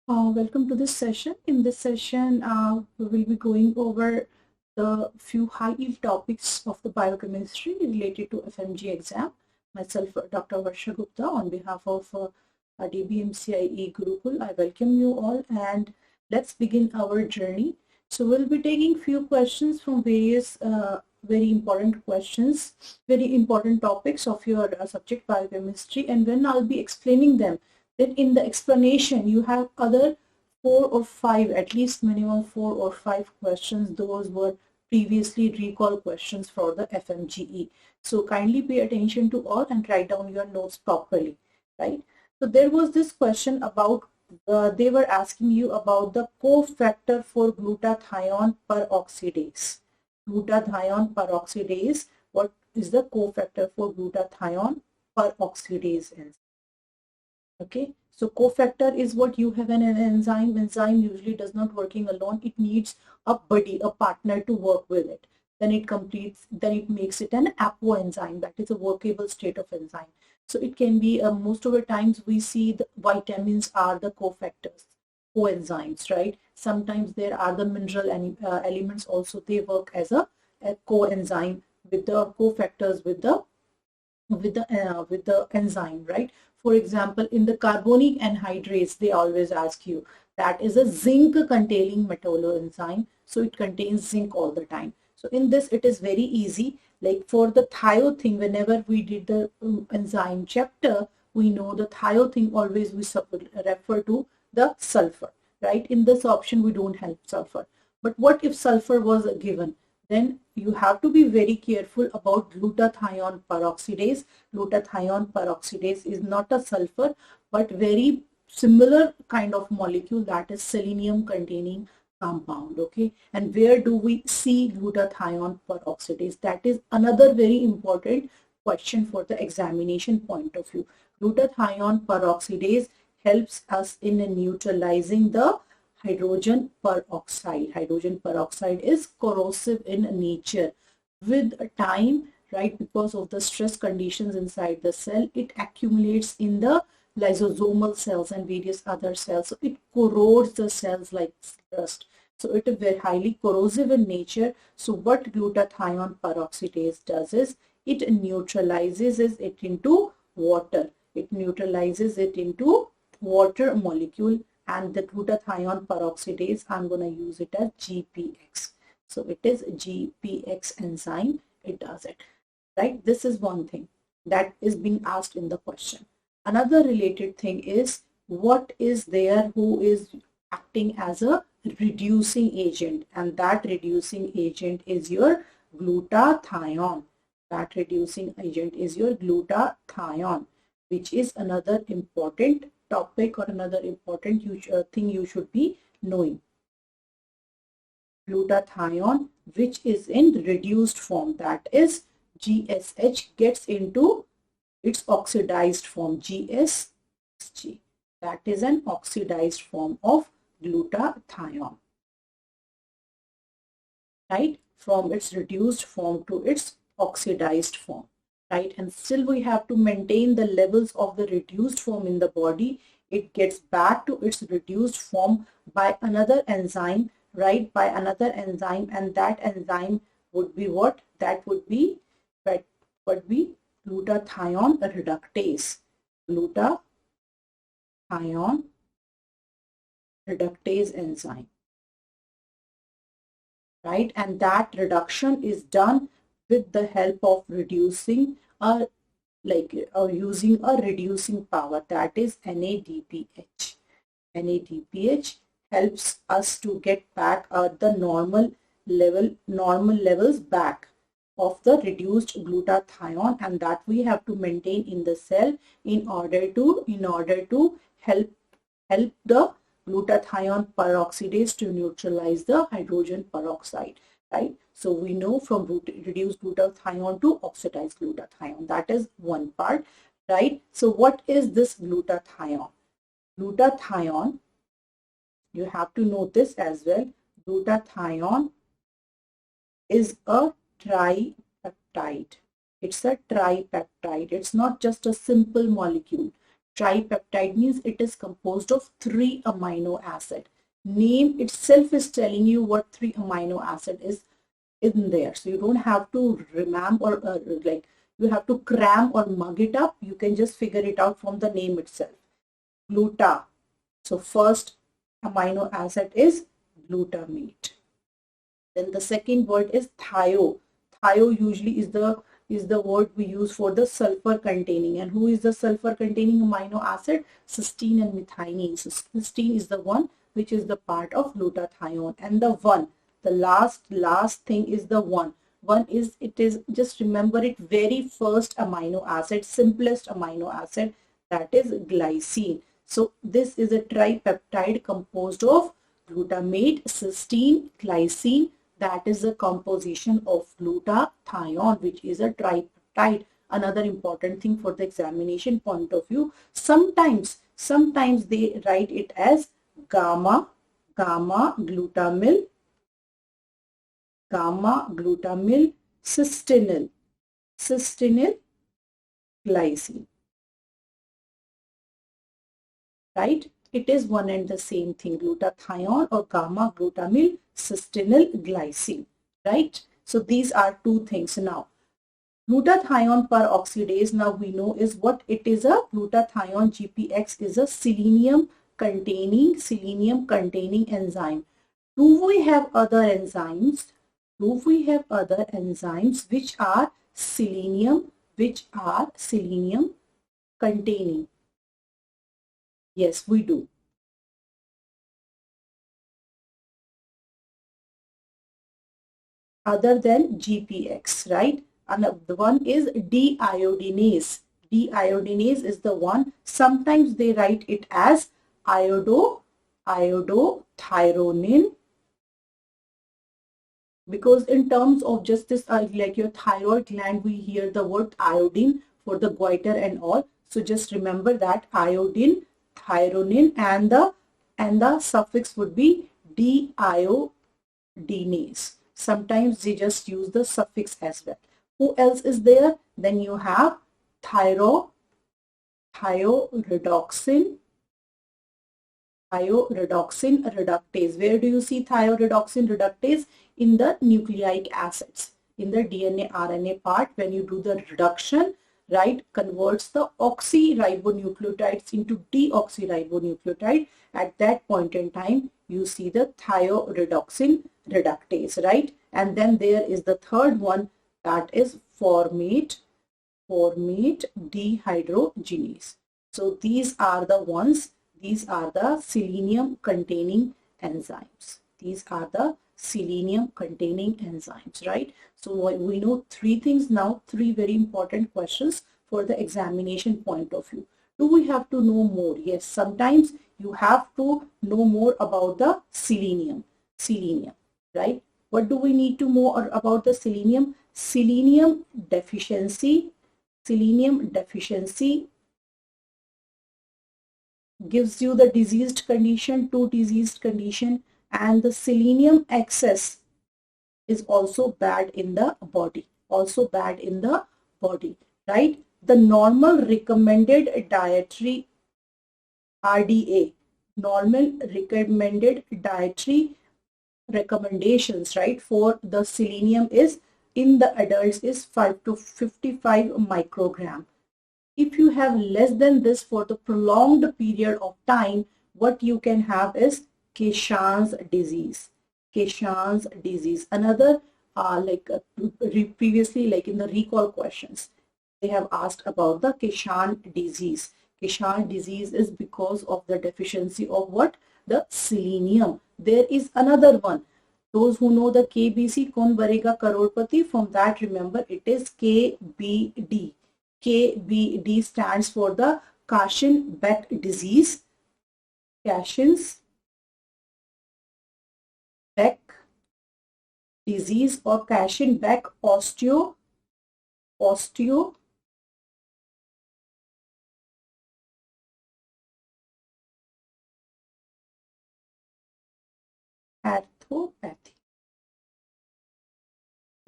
Welcome to this session. In this session, we will be going over the few high-yield topics of the biochemistry related to FMGE exam. Myself, Dr. Varsha Gupta, on behalf of DBMCI eGurukul, I welcome you all and let's begin our journey. So we'll be taking few questions from various very important questions, very important topics of your subject biochemistry, and when I'll be explaining them, then in the explanation you have other 4 or 5, at least minimum 4 or 5 questions. Those were previously recall questions for the FMGE. So kindly pay attention to all and write down your notes properly, right? So there was this question about, they were asking you about the cofactor for glutathione peroxidase. Glutathione peroxidase, what is the cofactor for glutathione peroxidase enzyme? Okay, so cofactor is what you have an enzyme. Enzyme usually does not working alone. It needs a buddy, a partner to work with it. Then it makes it an apoenzyme. That is a workable state of enzyme. So it can be, most of the times we see the vitamins are the cofactors, coenzymes, right? Sometimes there are the mineral elements also. They work as a coenzyme with the cofactors with the enzyme, right? For example, in the carbonic anhydrase, they always ask you, that is a zinc containing metalloenzyme, so it contains zinc all the time. So in this it is very easy, like for the thio thing, whenever we did the enzyme chapter, we know the thio thing always we refer to the sulfur, right? In this option we don't have sulfur, but what if sulfur was given? Then you have to be very careful about glutathione peroxidase. Glutathione peroxidase is not a sulfur, but very similar kind of molecule, that is selenium containing compound. Okay, and where do we see glutathione peroxidase? That is another very important question for the examination point of view. Glutathione peroxidase helps us in neutralizing the hydrogen peroxide. Hydrogen peroxide is corrosive in nature. With time, right, because of the stress conditions inside the cell, it accumulates in the lysosomal cells and various other cells. So it corrodes the cells like rust. So it is very highly corrosive in nature. So what glutathione peroxidase does is it neutralizes it into water. It neutralizes it into water molecule, and the glutathione peroxidase, I'm going to use it as GPX. So it is GPX enzyme, it does it, right? This is one thing that is being asked in the question. Another related thing is, what is there who is acting as a reducing agent, and that reducing agent is your glutathione. That reducing agent is your glutathione, which is another important topic or another important thing you should be knowing. Glutathione, which is in reduced form, that is GSH, gets into its oxidized form, GSG. That is an oxidized form of glutathione, right? From its reduced form to its oxidized form, right? And still we have to maintain the levels of the reduced form in the body. It gets back to its reduced form by another enzyme, right? By another enzyme, and that enzyme would be what? That would be glutathione reductase. Glutathione reductase enzyme, right? And that reduction is done with the help of reducing using a reducing power, that is NADPH. NADPH helps us to get back the normal levels back of the reduced glutathione, and that we have to maintain in the cell in order to help the glutathione peroxidase to neutralize the hydrogen peroxide, right? So we know from reduced glutathione to oxidized glutathione. That is one part, right? So what is this glutathione? Glutathione, you have to note this as well. Glutathione is a tripeptide. It's a tripeptide. It's not just a simple molecule. Tripeptide means it is composed of 3 amino acid. Name itself is telling you what 3 amino acid is in there. So you don't have to remember or you have to cram or mug it up. You can just figure it out from the name itself. Gluta. So first amino acid is glutamate. Then the second word is thio. Thio usually is the word we use for the sulfur containing. And who is the sulfur containing amino acid? Cysteine and methionine. So cysteine is the one which is the part of glutathione. And the one, the last thing is the one. One is, it is, just remember it, very first amino acid, simplest amino acid, that is glycine. So this is a tripeptide composed of glutamate, cysteine, glycine. That is the composition of glutathione, which is a tripeptide. Another important thing for the examination point of view, sometimes they write it as gamma glutamyl cystenyl glycine, right? It is one and the same thing, glutathione or gamma glutamyl cystenyl glycine, right? So these are two things. Now glutathione peroxidase, now we know is what it is. A glutathione GPX is a selenium containing enzyme. Do we have other enzymes? Which are selenium containing? Yes, we do. Other than GPX, right? And the one is deiodinase. Deiodinase is the one. Sometimes they write it as iodothyronine, because in terms of just this, like your thyroid gland, we hear the word iodine for the goiter and all. So just remember that iodine, thyronine, and the suffix would be deiodinase. Sometimes they just use the suffix as well. Who else is there? Then you have thioredoxin reductase. Where do you see thioredoxin reductase? In the nucleic acids. In the DNA RNA part, when you do the reduction, right, converts the oxyribonucleotides into deoxyribonucleotide. At that point in time, you see the thioredoxin reductase, right? And then there is the third one, that is formate dehydrogenase. So these are the ones, these are the selenium containing enzymes. Right? So we know three things now, three very important questions for the examination point of view. Do we have to know more? Yes, sometimes you have to know more about the selenium, right? What do we need to know about the selenium? Selenium deficiency gives you the diseased condition, and the selenium excess is also bad in the body, right? The normal recommended dietary RDA, normal recommended dietary recommendations, right, for the selenium is, in the adults, is 5 to 55 microgram. If you have less than this for the prolonged period of time, what you can have is Keshan's disease. Another, previously, like in the recall questions, they have asked about the Keshan disease. Keshan disease is because of the deficiency of what? The selenium. There is another one. Those who know the KBC, Kaun Banega Crorepati, from that remember it is KBD. KBD stands for the Kashin-Beck disease. Kashin-Beck disease or Kashin-Beck osteopathy.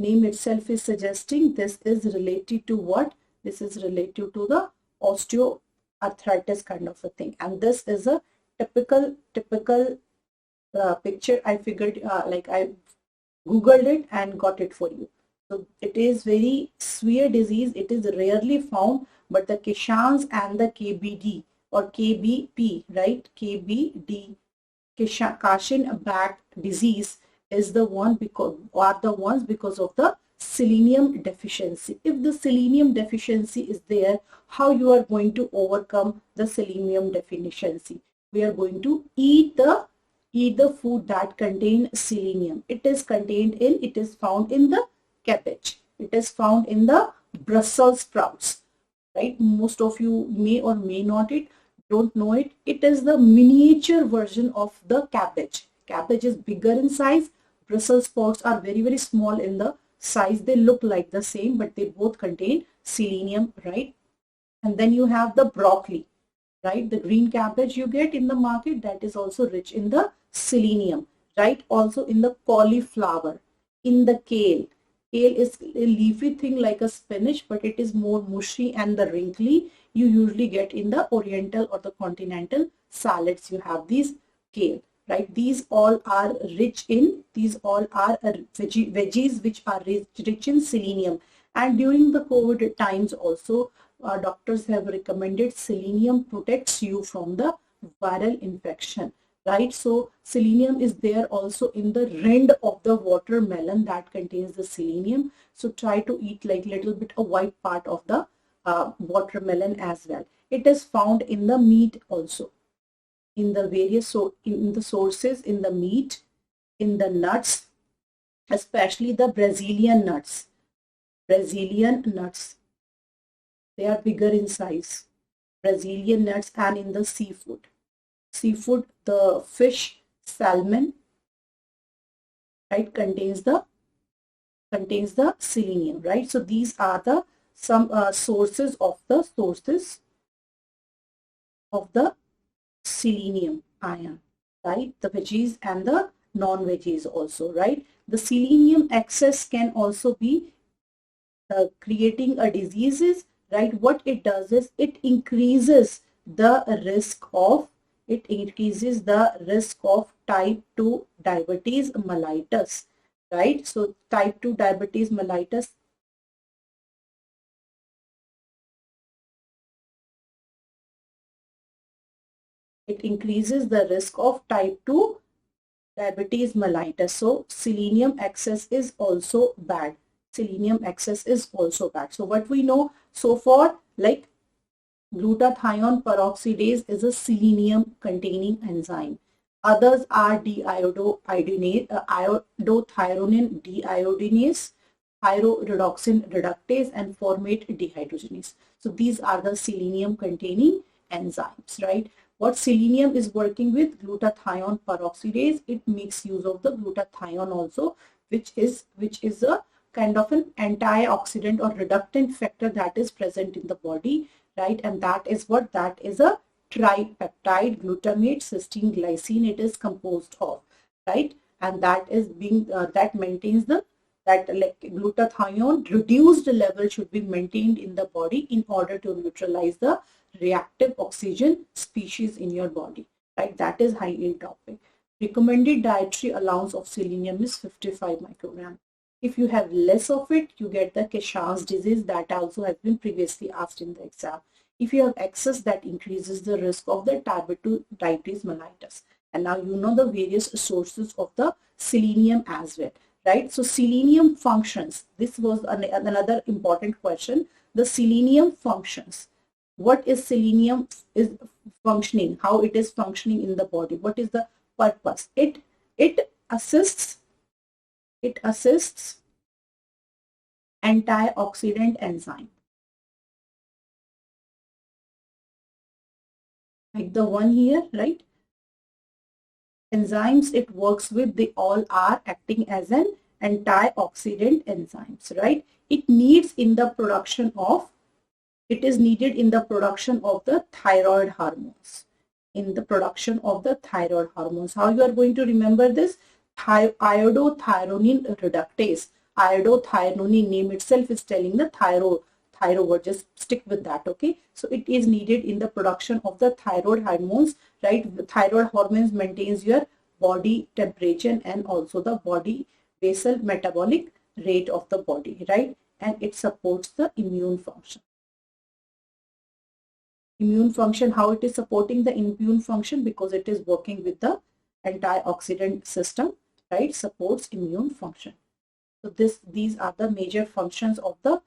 Name itself is suggesting this is related to what? This is related to the osteopathy. arthritis kind of a thing. And this is a typical picture. I figured like I googled it and got it for you. So it is very severe disease. It is rarely found, but the Kishans and the KBD or KBP, right? KBD, Kashin back disease is the one because of the selenium deficiency. If the selenium deficiency is there, how you are going to overcome the selenium deficiency? We are going to eat the food that contain selenium. It is found in the cabbage. It is found in the Brussels sprouts, right? Most of you may or may not don't know it. It is the miniature version of the cabbage. Cabbage is bigger in size. Brussels sprouts are very, very small in the size. They look like the same, but they both contain selenium, right? And then you have the broccoli, right? The green cabbage you get in the market, that is also rich in the selenium, right? Also in the cauliflower, in the kale. Kale is a leafy thing like a spinach, but it is more mushy and the wrinkly. You usually get in the oriental or the continental salads. You have these kale, right? These all are veggies which are rich in selenium. And during the COVID times also, doctors have recommended selenium protects you from the viral infection, right? So selenium is there also in the rind of the watermelon that contains the selenium. So try to eat like little bit a white part of the watermelon as well. It is found in the meat also, in the various in the sources, in the meat, in the nuts, especially the Brazilian nuts. They are bigger in size. Brazilian nuts, and in the seafood. The fish, salmon, right, contains the selenium, right? So these are the some sources of the selenium ion, right? The veggies and the non-veggies also, right? The selenium excess can also be creating a diseases, right? What it does is it increases the risk of type 2 diabetes mellitus, right? So type 2 diabetes mellitus, it increases the risk of type 2 diabetes mellitus. So selenium excess is also bad. So what we know so far, like glutathione peroxidase is a selenium containing enzyme. Others are iodothyronine deiodinase, pyridoxine reductase, and formate dehydrogenase. So these are the selenium containing enzymes, right? What selenium is working with? Glutathione peroxidase. It makes use of the glutathione also, which is a kind of an antioxidant or reductant factor that is present in the body, right? And that is a tripeptide glutamate cysteine glycine it is composed of, right? And that is that maintains that like glutathione reduced level should be maintained in the body in order to neutralize the reactive oxygen species in your body, right? That is high yield topic. Recommended dietary allowance of selenium is 55 microgram. If you have less of it, you get the Keshan's disease that also has been previously asked in the exam. If you have excess, that increases the risk of the type 2 diabetes mellitus. And now you know the various sources of the selenium as well, right? So selenium functions. This was another important question. The selenium functions. What is selenium is functioning? How it is functioning in the body? What is the purpose? It assists antioxidant enzyme, like the one here, right? Enzymes it works with, they all are acting as an antioxidant enzymes, right? It is needed in the production of the thyroid hormones. How you are going to remember this? Iodothyronine reductase. Iodothyronine name itself is telling the thyroid, just stick with that, okay? So it is needed in the production of the thyroid hormones, right? The thyroid hormones maintains your body temperature and also the body basal metabolic rate of the body, right? And it supports the immune function. Immune function, how it is supporting the immune function? Because it is working with the antioxidant system, right? Supports immune function. So these are the major functions of the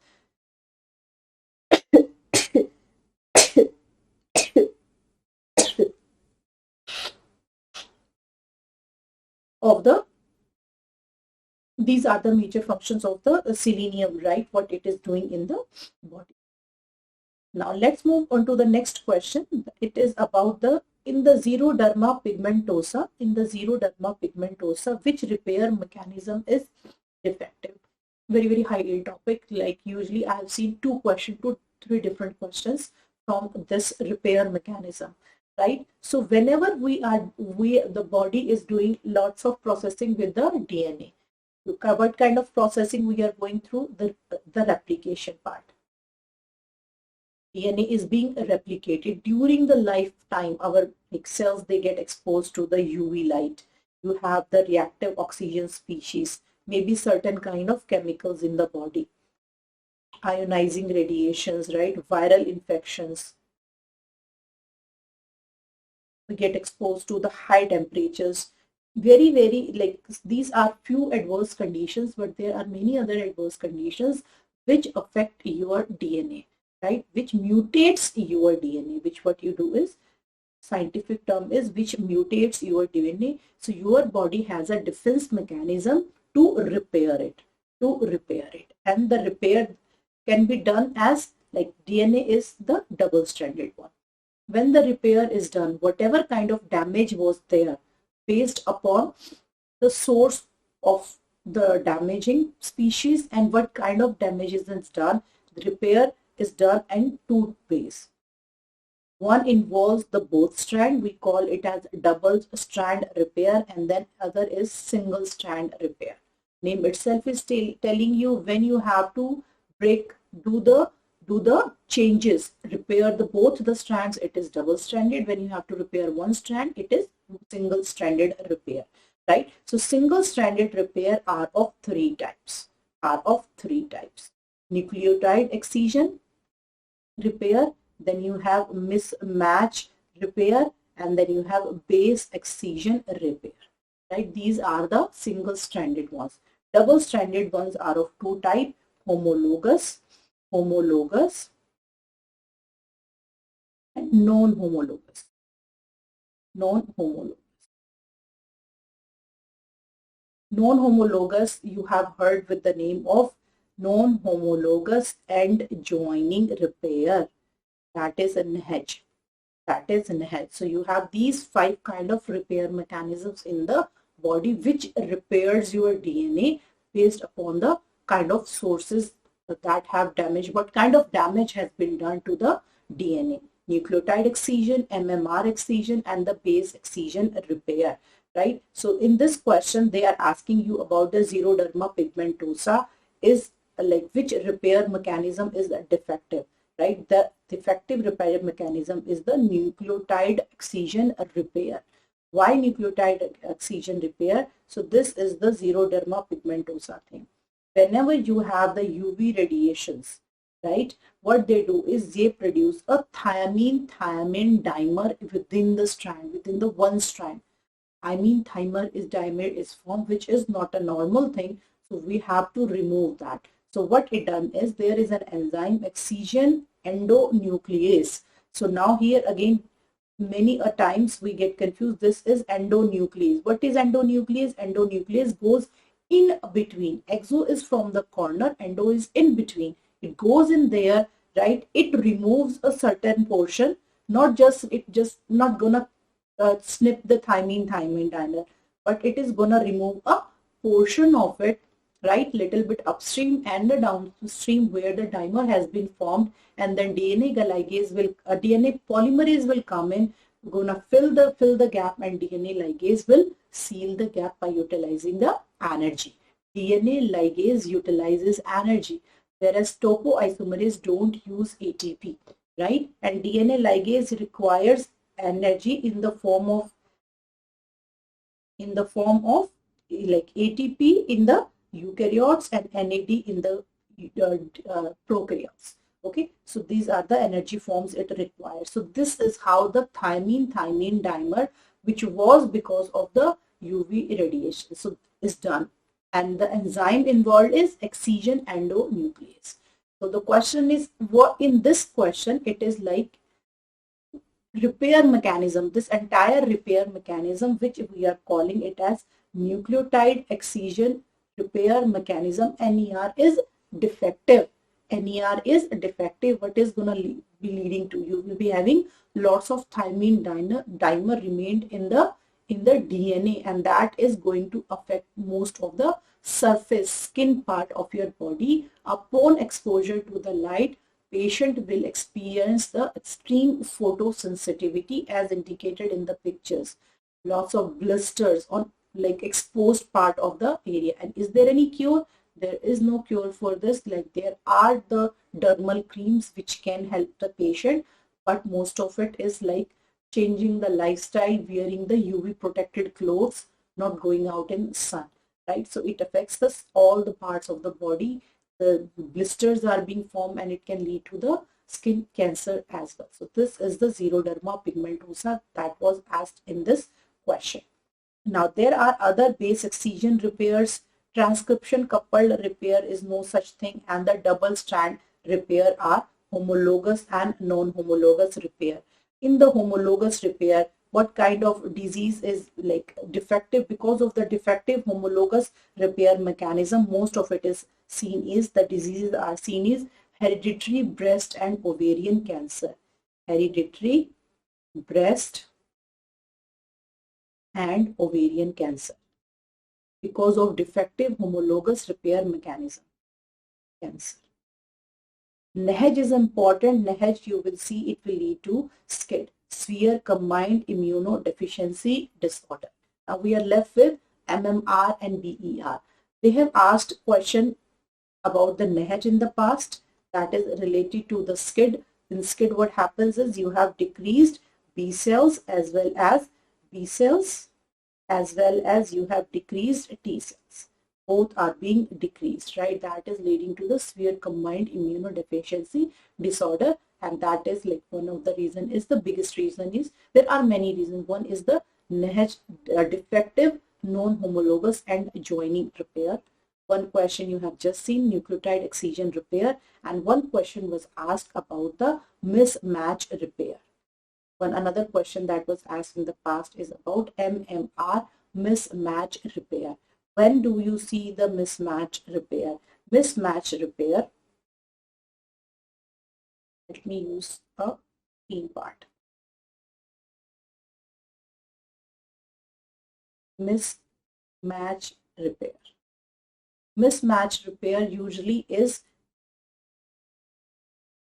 these are the major functions of the selenium, right? What it is doing in the body. Now let's move on to the next question. It is about in the xeroderma pigmentosa, which repair mechanism is defective? Very high yield topic. Like usually I have seen two, three different questions from this repair mechanism, right? So whenever the body is doing lots of processing with the DNA. What kind of processing we are going through? The replication part. DNA is being replicated during the lifetime. Our cells, they get exposed to the UV light. You have the reactive oxygen species, maybe certain kind of chemicals in the body, ionizing radiations, right? Viral infections. We get exposed to the high temperatures. Very like these are few adverse conditions, but there are many other adverse conditions which affect your DNA, right? Which mutates your DNA, which what you do is, scientific term is, which mutates your DNA. So your body has a defense mechanism to repair it, and the repair can be done as, like, DNA is the double-stranded one. When the repair is done, whatever kind of damage was there, based upon the source of the damaging species and what kind of damage is done, the repair is done in two ways. One involves the both strand, we call it as double strand repair, and then other is single strand repair. Name itself is telling you when you have to do the changes, repair both the strands, it is double stranded. When you have to repair one strand, it is single stranded repair, right? So single stranded repair are of three types. Nucleotide excision repair, then you have mismatch repair, and then you have base excision repair, right? These are the single stranded ones. Double stranded ones are of two types: homologous and non-homologous. Non-homologous you have heard with the name of non-homologous end joining repair. That is NH. So you have these five kind of repair mechanisms in the body which repairs your DNA based upon the kind of sources that have damage, what kind of damage has been done to the DNA. Nucleotide excision, MMR excision, and the base excision repair, right? So in this question, they are asking you about the xeroderma pigmentosa is like which repair mechanism is defective, right? The defective repair mechanism is the nucleotide excision repair. Why nucleotide excision repair? So this is the xeroderma pigmentosa thing. Whenever you have the UV radiations, right, what they do is they produce a thiamine dimer within the strand, within the one strand. Thiamine dimer is formed, which is not a normal thing, so we have to remove that. So what it done is, there is an enzyme excision endonuclease. So now here again, many a times we get confused. This is endonuclease. What is endonuclease? Endonuclease goes in between. Exo is from the corner, endo is in between. It goes in there, right? It removes a certain portion, not just not gonna snip the thiamine dimer, but it is gonna remove a portion of it, right? Little bit upstream and the downstream where the dimer has been formed, and then DNA polymerase will come in, gonna fill the gap, and DNA ligase will seal the gap by utilizing the energy. DNA ligase utilizes energy. whereas topoisomerase don't use ATP, right? And DNA ligase requires energy in the form of like ATP in the eukaryotes and NAD in the prokaryotes. Okay, so these are the energy forms it requires. So this is how the thymine dimer, which was because of the UV irradiation, so is done. And the enzyme involved is excision endonuclease. So the question is, what in this question it is like repair mechanism, this entire repair mechanism, which we are calling it as nucleotide excision repair mechanism, NER is defective. NER is defective. What is going to be leading to? You will be having lots of thymine dimer remained in the DNA, and that is going to affect most of the surface skin part of your body. Upon exposure to the light, patient will experience the extreme photosensitivity as indicated in the pictures. Lots of blisters on like exposed part of the area. And is there any cure? There is no cure for this. Like there are the dermal creams which can help the patient, but most of it is like changing the lifestyle, wearing the UV protected clothes, not going out in sun, right? So it affects us all the parts of the body. The blisters are being formed and it can lead to the skin cancer as well. So this is the xeroderma pigmentosa that was asked in this question. Now there are other base excision repairs. Transcription coupled repair is no such thing, and the double strand repair are homologous and non-homologous repair. In the homologous repair, what kind of disease is like defective? Because of the defective homologous repair mechanism, most of it is seen is the diseases are seen is hereditary breast and ovarian cancer. Hereditary breast and ovarian cancer because of defective homologous repair mechanism. Cancer. NEHEJ is important. NEHEJ, you will see it will lead to SCID, severe combined immunodeficiency disorder. Now we are left with MMR and BER. They have asked question about the NEHEJ in the past, that is related to the SCID. In SCID, what happens is you have decreased B cells as well as B cells, as well as you have decreased T cells. Both are being decreased, right? That is leading to the severe combined immunodeficiency disorder, and that is like one of the reason is the biggest reason is there are many reasons. One is the NEHEJ defective non-homologous and joining repair. One question you have just seen, nucleotide excision repair, and one question was asked about the mismatch repair. Another question that was asked in the past is about MMR, mismatch repair. When do you see the mismatch repair? Mismatch repair, let me use a theme part. Mismatch repair. Mismatch repair usually is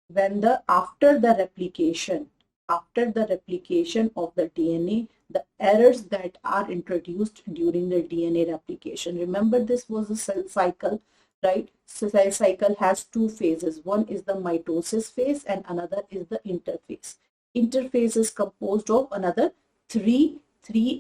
when after the replication of the DNA, the errors that are introduced during the DNA replication. Remember, this was a cell cycle, right? So cell cycle has two phases. One is the mitosis phase and another is the interphase. Interphase is composed of another three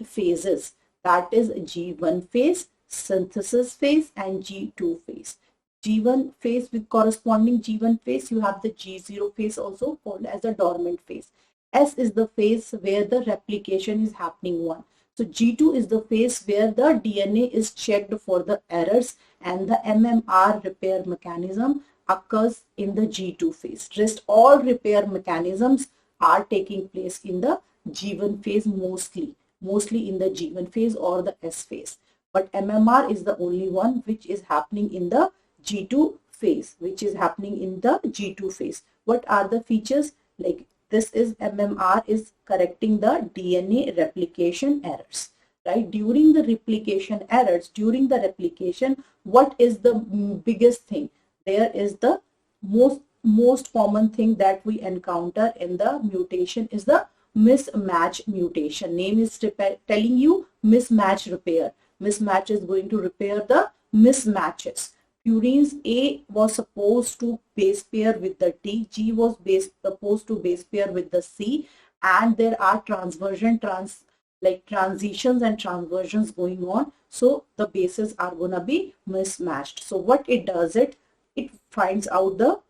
phases. That is G1 phase, synthesis phase, and G2 phase. G1 phase with corresponding G1 phase, you have the G0 phase also called as a dormant phase. S is the phase where the replication is happening one. So G2 is the phase where the DNA is checked for the errors, and the MMR repair mechanism occurs in the G2 phase. Rest all repair mechanisms are taking place in the G1 phase, mostly in the G1 phase or the S phase. But MMR is the only one which is happening in the G2 phase, What are the features? Like this is MMR is correcting the DNA replication errors, right? During the replication, what is the biggest thing? There is the most common thing that we encounter in the mutation is the mismatch mutation. Name is telling you mismatch repair. Mismatch is going to repair the mismatches. Purines A was supposed to base pair with the T, G was supposed to base pair with the C, and there are transitions and transversions going on, so the bases are gonna be mismatched. So what it does, it finds out the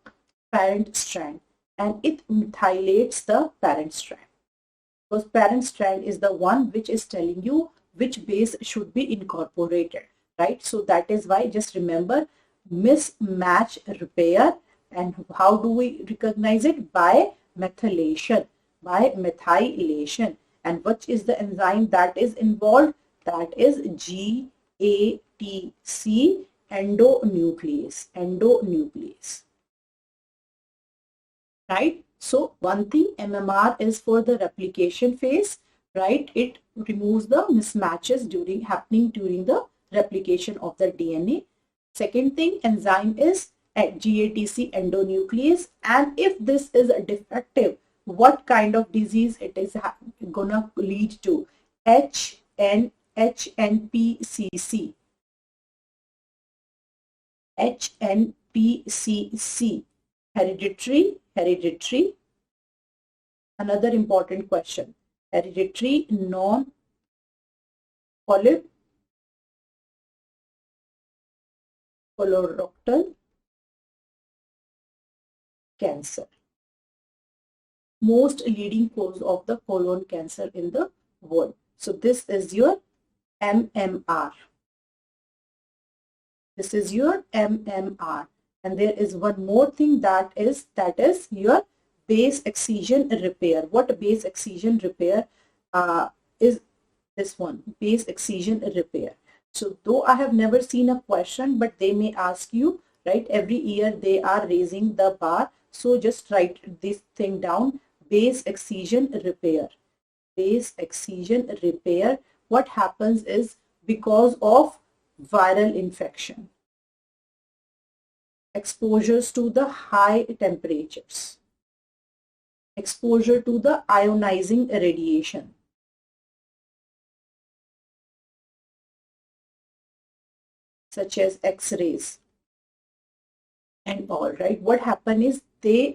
parent strand and it methylates the parent strand, because parent strand is the one which is telling you which base should be incorporated, right? So that is why, just remember, mismatch repair. And how do we recognize it? By methylation, by methylation. And what is the enzyme that is involved? That is GATC endonuclease, right? So one thing, MMR is for the replication phase, right? It removes the mismatches happening during the replication of the DNA. Second thing, enzyme is at GATC endonuclease, and if this is defective, what kind of disease it is gonna lead to? HNPCC, hereditary. Another important question, hereditary non-polyp colorectal cancer, most leading cause of the colon cancer in the world. So this is your MMR. This is your MMR. And there is one more thing, that is your base excision repair. What base excision repair is? This one, base excision repair. So though I have never seen a question, but they may ask you, right? Every year they are raising the bar. So just write this thing down, base excision repair. Base excision repair. What happens is, because of viral infection, exposures to the high temperatures, exposure to the ionizing radiation, such as X-rays and all, right? What happen is there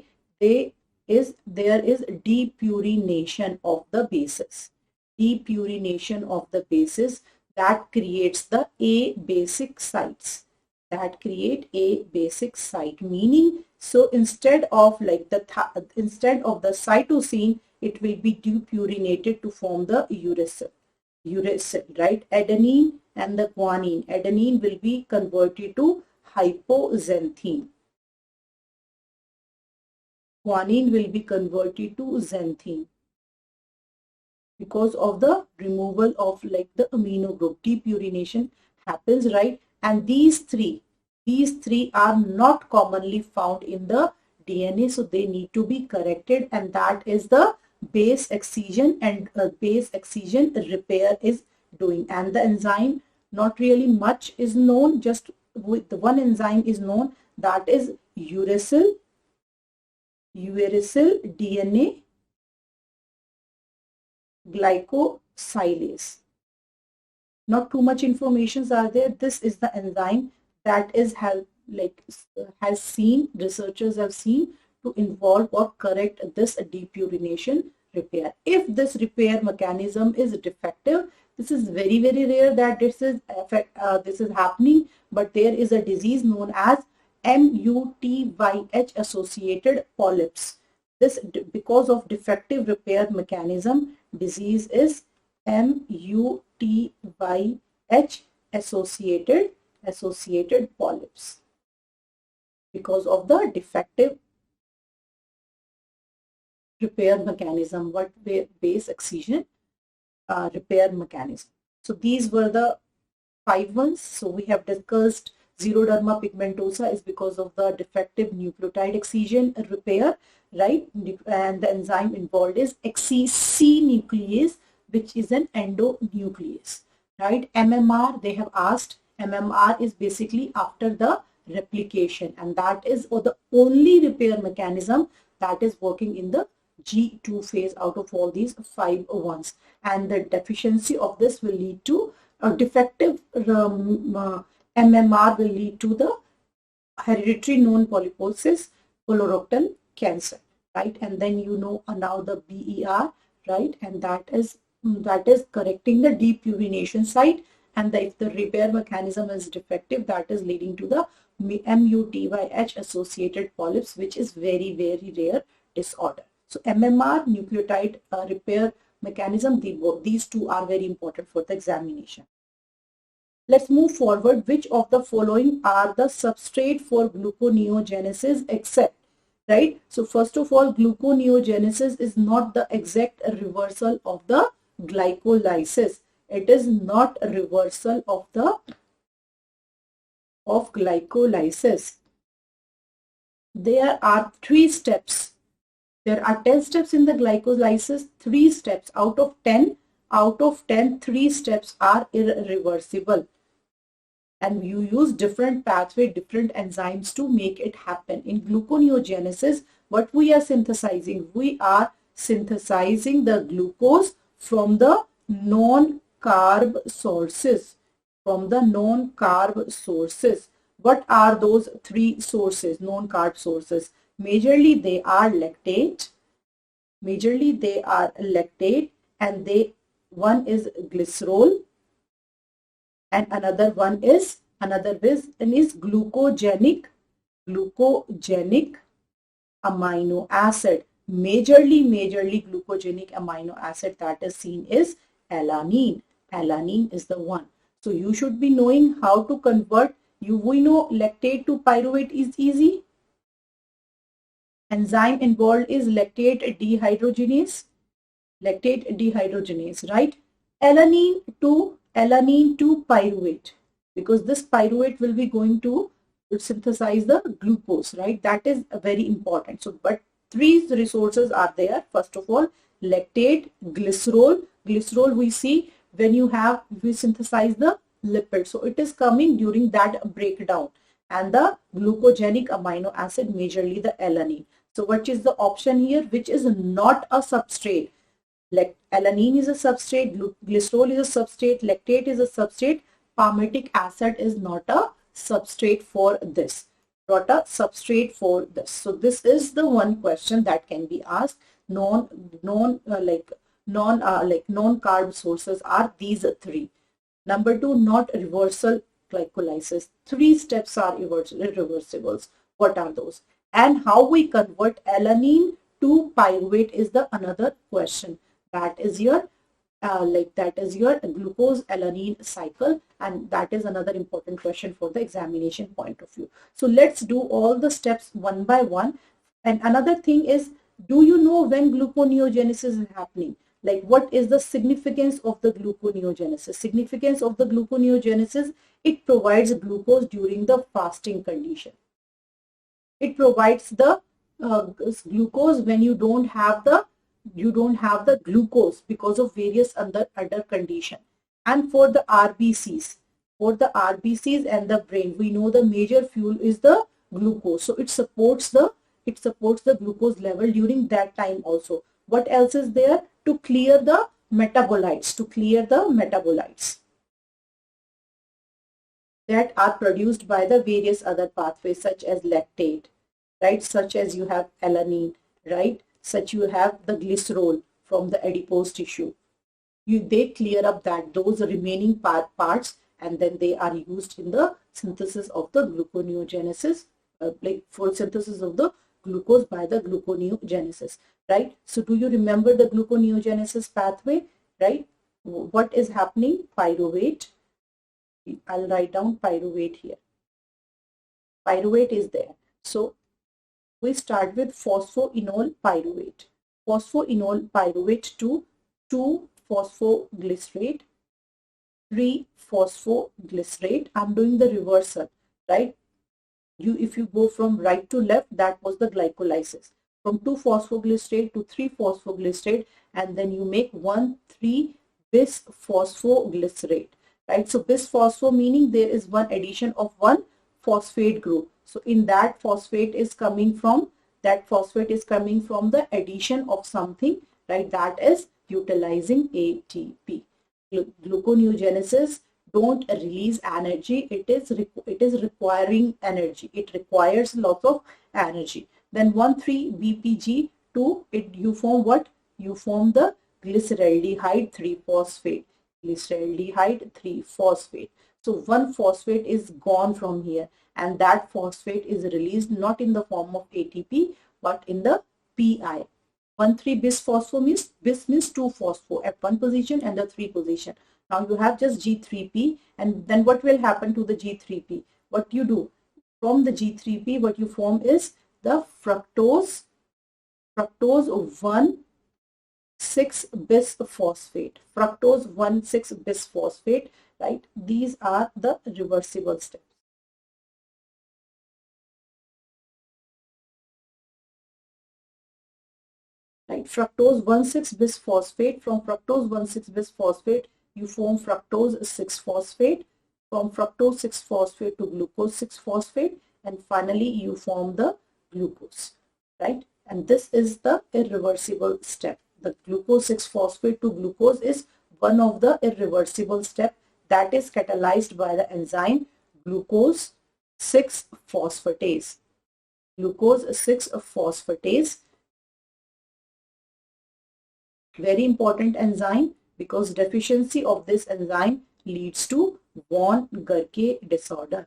is depurination of the bases. Depurination of the bases that creates the A basic sites. That create A basic site, meaning, so instead of like the cytosine, it will be depurinated to form the uracil, right? Adenine and the guanine. Adenine will be converted to hypoxanthine. Guanine will be converted to xanthine because of the removal of like the amino group. Depurination happens, right? And these three are not commonly found in the DNA, so they need to be corrected, and that is the base excision and base excision repair is doing. And the enzyme, not really much is known, just with the one enzyme is known, that is uracil DNA glycosylase. Not too much informations are there. This is the enzyme that is researchers have seen to involve or correct this depurination repair. If this repair mechanism is defective, this is very, very rare that this is happening, but there is a disease known as MUTYH associated polyps. This, because of defective repair mechanism, disease is MUTYH associated polyps, because of the defective repair mechanism. What base excision repair mechanism? So these were the 5 ones. So we have discussed xeroderma pigmentosa is because of the defective nucleotide excision repair, right? And the enzyme involved is XC nuclease, which is an endonuclease, right? MMR, they have asked, MMR is basically after the replication, and that is the only repair mechanism that is working in the G2 phase out of all these 5 ones. And the deficiency of this will lead to a defective MMR will lead to the hereditary non-polyposis, colorectal cancer, right? And then you know now the BER, right? And that is correcting the deep urination site, and if the repair mechanism is defective, that is leading to the MUTYH associated polyps, which is very, very rare disorder. So MMR, nucleotide repair mechanism, these two are very important for the examination. Let's move forward. Which of the following are the substrate for gluconeogenesis except, right? So first of all, gluconeogenesis is not the exact reversal of the glycolysis. It is not a reversal of the glycolysis. There are 3 steps. There are 10 steps in the glycolysis, 3 steps out of 10. Out of 10, 3 steps are irreversible. And you use different pathway, different enzymes to make it happen. In gluconeogenesis, what we are synthesizing? We are synthesizing the glucose from the non-carb sources. From the non-carb sources. What are those 3 sources, non-carb sources? Majorly they are lactate. Majorly they are lactate, and one is glycerol, and another is glucogenic amino acid. Majorly glucogenic amino acid that is seen is alanine. Alanine is the one. So you should be knowing how to convert. We know lactate to pyruvate is easy. Enzyme involved is lactate dehydrogenase. Lactate dehydrogenase, right? Alanine to pyruvate, because this pyruvate will be going to synthesize the glucose, right? That is very important. So, but 3 resources are there. First of all, lactate, glycerol. Glycerol we see when we synthesize the lipid. So it is coming during that breakdown. And the glucogenic amino acid, majorly the alanine. So what is the option here? Which is not a substrate? Like alanine is a substrate, glycerol is a substrate, lactate is a substrate, palmitic acid is not a substrate for this. Not a substrate for this. So this is the one question that can be asked. Non-carb sources are these 3. Number 2, not reversal glycolysis. 3 steps are irreversibles. What are those? And how we convert alanine to pyruvate is the another question. That is your glucose alanine cycle, and that is another important question for the examination point of view. So let's do all the steps one by one. And another thing is, do you know when gluconeogenesis is happening? Like, what is the significance of the gluconeogenesis? Significance of the gluconeogenesis, it provides glucose during the fasting condition. It provides the glucose when you don't have the glucose because of various other condition. And for the RBCs and the brain, we know the major fuel is the glucose. So it supports the glucose level during that time also. What else is there? To clear the metabolites, that are produced by the various other pathways, such as lactate, right? Such as you have alanine, right? Such you have the glycerol from the adipose tissue. They clear up those remaining parts, and then they are used in the synthesis of the gluconeogenesis, like for synthesis of the glucose by the gluconeogenesis, right? So do you remember the gluconeogenesis pathway, right? What is happening? Pyruvate. I'll write down pyruvate here. Pyruvate is there. So we start with phosphoenol pyruvate. Phosphoenol pyruvate to 2-phosphoglycerate, 3-phosphoglycerate. I'm doing the reversal, right? If you go from right to left, that was the glycolysis. From 2-phosphoglycerate to 3-phosphoglycerate, and then you make 1,3-bisphosphoglycerate, right? So bisphospho meaning there is one addition of one phosphate group. So in that phosphate is coming from the addition of something, right? That is utilizing ATP. Gluconeogenesis don't release energy. It is requiring energy. It requires lots of energy. Then 1,3-BPG2, you form what? You form the glyceraldehyde 3-phosphate. Glyceraldehyde 3-phosphate. So one phosphate is gone from here, and that phosphate is released not in the form of ATP but in the PI. 1,3-bis-phospho means bis means 2-phospho at one position and the 3 position. Now you have just G3P, and then what will happen to the G3P? What you do from the G3P, what you form is the fructose 1,6-bis-phosphate. Fructose 1,6-bis-phosphate, right? These are the reversible steps. Right, fructose 1,6-bisphosphate. From fructose 1,6-bisphosphate, you form fructose 6-phosphate. From fructose 6-phosphate to glucose 6-phosphate, and finally you form the glucose, right? And this is the irreversible step. The glucose 6-phosphate to glucose is one of the irreversible step that is catalyzed by the enzyme glucose 6-phosphatase. Glucose 6-phosphatase. Very important enzyme, because deficiency of this enzyme leads to von Guerke disorder.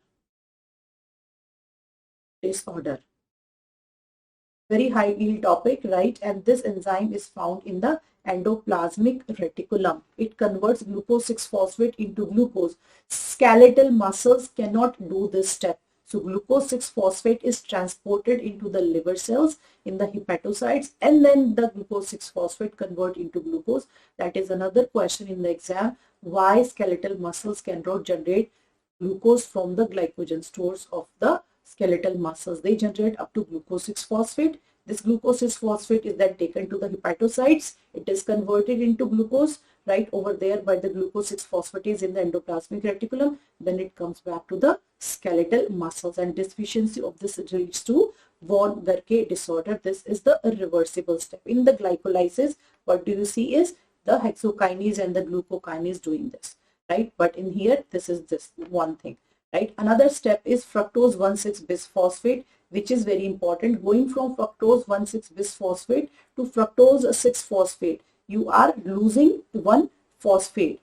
Very high yield topic, right? And this enzyme is found in the endoplasmic reticulum. It converts glucose 6-phosphate into glucose. Skeletal muscles cannot do this step. So glucose 6-phosphate is transported into the liver cells in the hepatocytes, and then the glucose 6-phosphate convert into glucose. That is another question in the exam. Why skeletal muscles cannot generate glucose from the glycogen stores of the skeletal muscles? They generate up to glucose 6-phosphate. This glucose 6-phosphate is then taken to the hepatocytes. It is converted into glucose right over there by the glucose 6-phosphatase in the endoplasmic reticulum. Then it comes back to the skeletal muscles, and deficiency of this leads to von Guerke disorder. This is the irreversible step. In the glycolysis, what do you see is the hexokinase and the glucokinase doing this, right? But in here, this is this one thing, right? Another step is fructose 1,6-bisphosphate, which is very important. Going from fructose 1,6-bisphosphate to fructose 6-phosphate, you are losing one phosphate.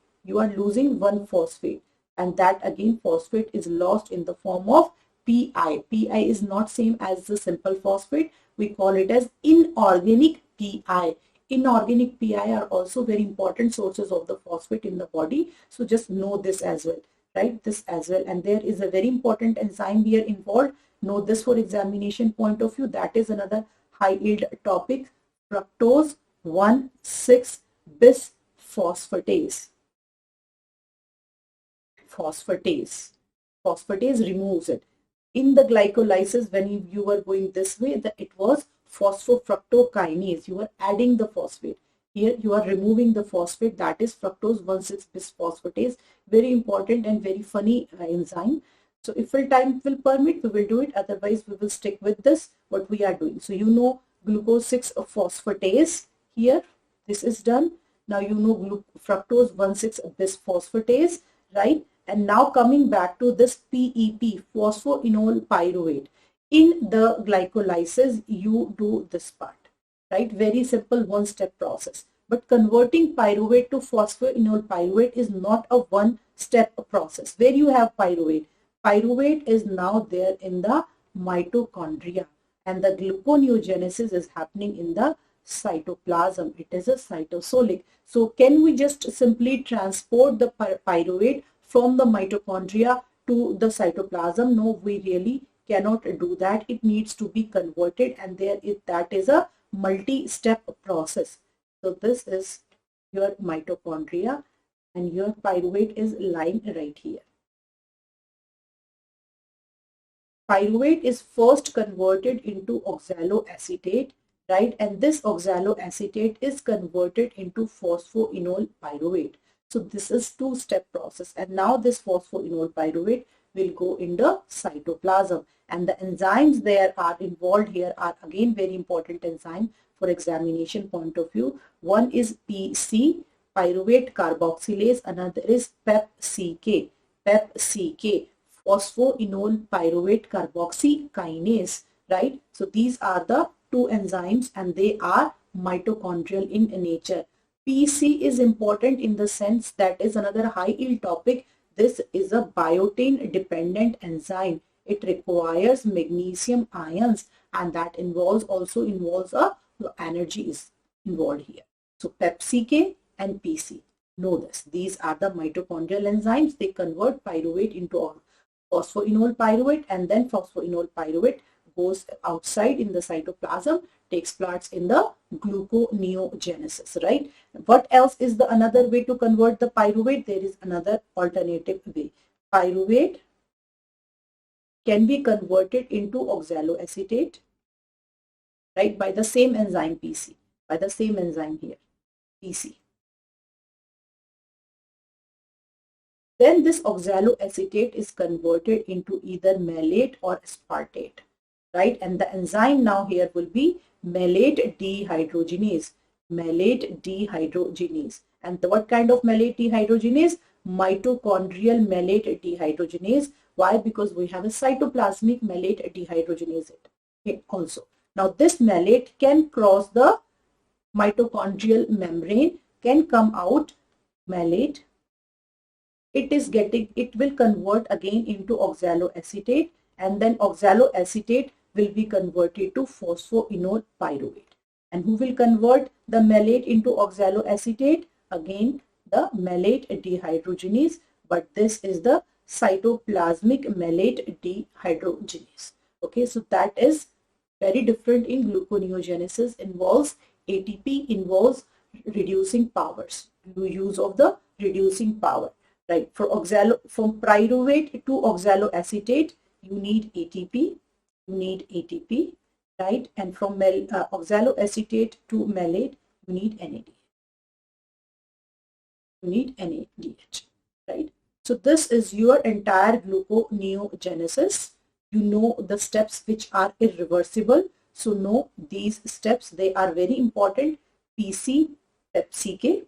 And that again phosphate is lost in the form of PI. PI is not same as the simple phosphate. We call it as inorganic PI. Inorganic PI are also very important sources of the phosphate in the body. So just know this as well, right? This as well. And there is a very important enzyme here involved. Know this for examination point of view. That is another high yield topic. Fructose 1,6-bisphosphatase. Phosphatase removes it. In the glycolysis, when you were going this way, it was phosphofructokinase. You are adding the phosphate. Here you are removing the phosphate, that is fructose 1,6-bisphosphatase. Very important and very funny enzyme. So if time will permit, we will do it. Otherwise, we will stick with this, what we are doing. So you know glucose 6-phosphatase here. This is done. Now you know fructose 1,6-bisphosphatase, right? And now coming back to this PEP, phosphoenol pyruvate. In the glycolysis, you do this part, right? Very simple one-step process. But converting pyruvate to phosphoenol pyruvate is not a one-step process. Where you have pyruvate? Pyruvate is now there in the mitochondria, and the gluconeogenesis is happening in the cytoplasm. It is a cytosolic. So can we just simply transport the pyruvate from the mitochondria to the cytoplasm? No, we really cannot do that. It needs to be converted, and that is a multi-step process. So this is your mitochondria, and your pyruvate is lying right here. Pyruvate is first converted into oxaloacetate, right? And this oxaloacetate is converted into phosphoenol pyruvate. So this is two-step process, and now this phosphoenol pyruvate will go in the cytoplasm, and the enzymes there are involved here are again very important enzyme for examination point of view. One is PC, pyruvate carboxylase, another is PEPCK, phosphoenol pyruvate carboxy kinase, right? So these are the two enzymes and they are mitochondrial in nature. PC is important in the sense that is another high yield topic. This is a biotin dependent enzyme. It requires magnesium ions and that also involves a energy is involved here. So PepCK and PC. Know this. These are the mitochondrial enzymes. They convert pyruvate into phosphoenol pyruvate and then phosphoenol pyruvate goes outside in the cytoplasm, takes parts in the gluconeogenesis, right? What else is the another way to convert the pyruvate? There is another alternative way. Pyruvate can be converted into oxaloacetate, right, by the same enzyme PC, by the same enzyme here, PC. Then this oxaloacetate is converted into either malate or aspartate, right? And the enzyme now here will be malate dehydrogenase, malate dehydrogenase. And what kind of malate dehydrogenase? Mitochondrial malate dehydrogenase. Why? Because we have a cytoplasmic malate dehydrogenase also. Now this malate can cross the mitochondrial membrane, can come out malate. It will convert again into oxaloacetate and then oxaloacetate will be converted to phosphoenol pyruvate. And who will convert the malate into oxaloacetate? Again the malate dehydrogenase, but this is the cytoplasmic malate dehydrogenase. Okay, so that is very different in gluconeogenesis, involves ATP, involves reducing powers, use of the reducing power. Right, from pyruvate to oxaloacetate, you need ATP, right? And from oxaloacetate to malate, you need NADH, right? So this is your entire gluconeogenesis. You know the steps which are irreversible. So know these steps, they are very important. PC, PepCK.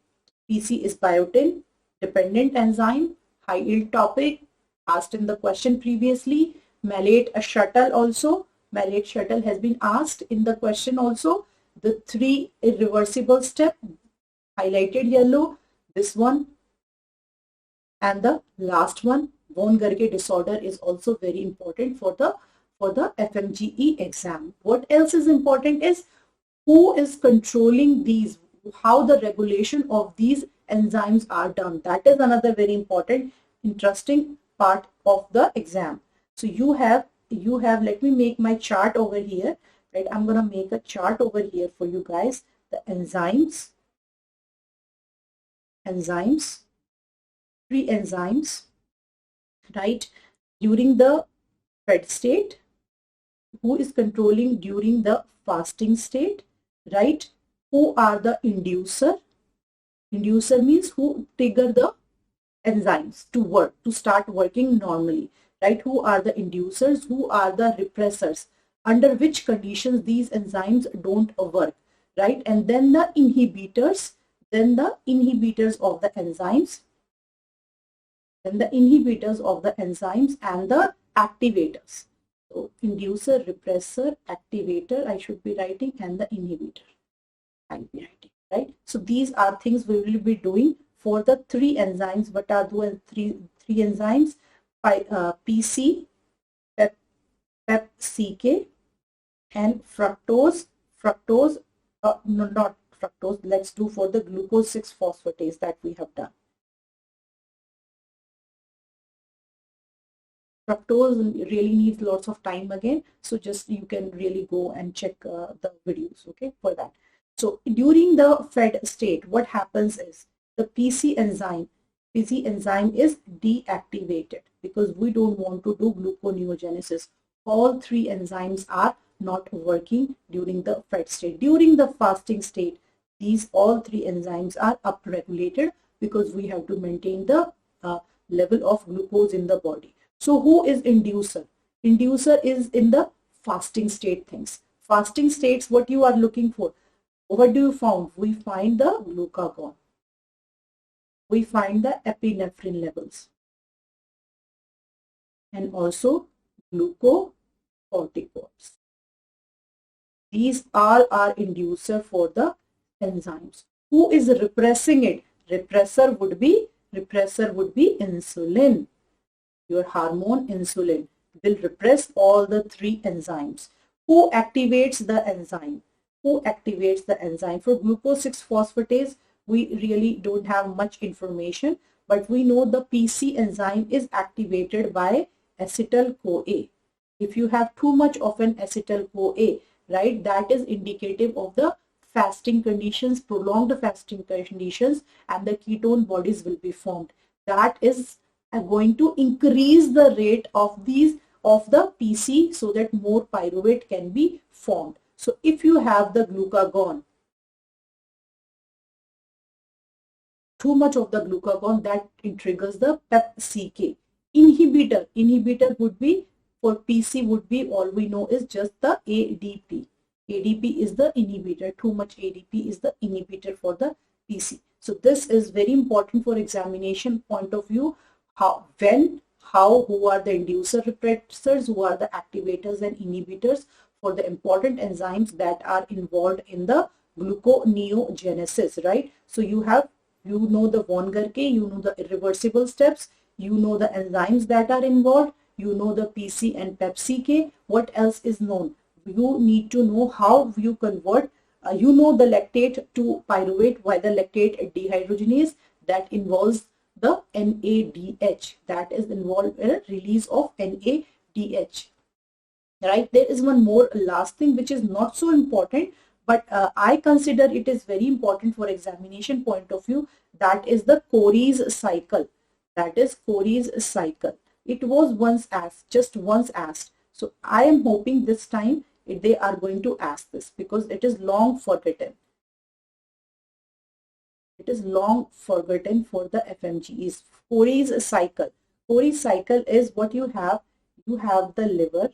PC is biotin dependent enzyme, high yield topic, asked in the question previously. Malate shuttle also, malate shuttle has been asked in the question also. The three irreversible step, highlighted yellow, this one and the last one, von Gerke disorder, is also very important for the FMGE exam. What else is important is who is controlling these, how the regulation of these enzymes are done. That is another very important, interesting part of the exam. So you have, let me make my chart over here, right? I'm going to make a chart over here for you guys. The enzymes, three enzymes, right? During the fed state, who is controlling during the fasting state, right? Who are the inducer? Inducer means who trigger the enzymes to work, to start working normally, right? Who are the inducers? Who are the repressors? Under which conditions these enzymes don't work, right? And then the inhibitors, of the enzymes, and the activators. So inducer, repressor, activator, I should be writing, and the inhibitor, I'll be writing. Right? So these are things we will be doing for the three enzymes. What are the three enzymes? PC, PepCK, and fructose. No, not fructose. Let's do for the glucose 6-phosphatase that we have done. Fructose really needs lots of time again. So just you can really go and check the videos, okay, for that. So during the fed state, what happens is the PC enzyme is deactivated because we don't want to do gluconeogenesis. All three enzymes are not working during the fed state. During the fasting state, these all three enzymes are upregulated because we have to maintain the level of glucose in the body. So who is inducer? Inducer is in the fasting state things. Fasting states, what you are looking for? What do you found? We find the glucagon. we find the epinephrine levels and also glucocorticoids. These all are inducer for the enzymes. Who is repressing it? Repressor would be insulin. Your hormone insulin will repress all the three enzymes. Who activates the enzyme? Who activates the enzyme? For glucose 6-phosphatase, we really don't have much information, but we know the PC enzyme is activated by acetyl-CoA. If you have too much of an acetyl-CoA, right, that is indicative of the fasting conditions, prolonged fasting conditions, and the ketone bodies will be formed. That is going to increase the rate of the PC so that more pyruvate can be formed. So if you have the glucagon, too much of the glucagon, that it triggers the PEPCK. Inhibitor would be, for PC would be, all we know is just the ADP. ADP is the inhibitor. Too much ADP is the inhibitor for the PC. So this is very important for examination point of view. Who are the inducer repressors, who are the activators and inhibitors for the important enzymes that are involved in the gluconeogenesis, right? So you know the von Gerke, you know the irreversible steps, you know the enzymes that are involved, you know the PC and PEPCK. What else is known? You need to know how you convert, you know the lactate to pyruvate via the lactate dehydrogenase that involves the NADH, that is involved in a release of NADH. Right, there is one more last thing which is not so important, but I consider it is very important for examination point of view. That is the Cory's cycle. That is Cory's cycle. It was once asked, just once asked. So I am hoping this time they are going to ask this because it is long forgotten. It is long forgotten for the FMGEs. Cory's cycle. Cory's cycle is what you have. You have the liver.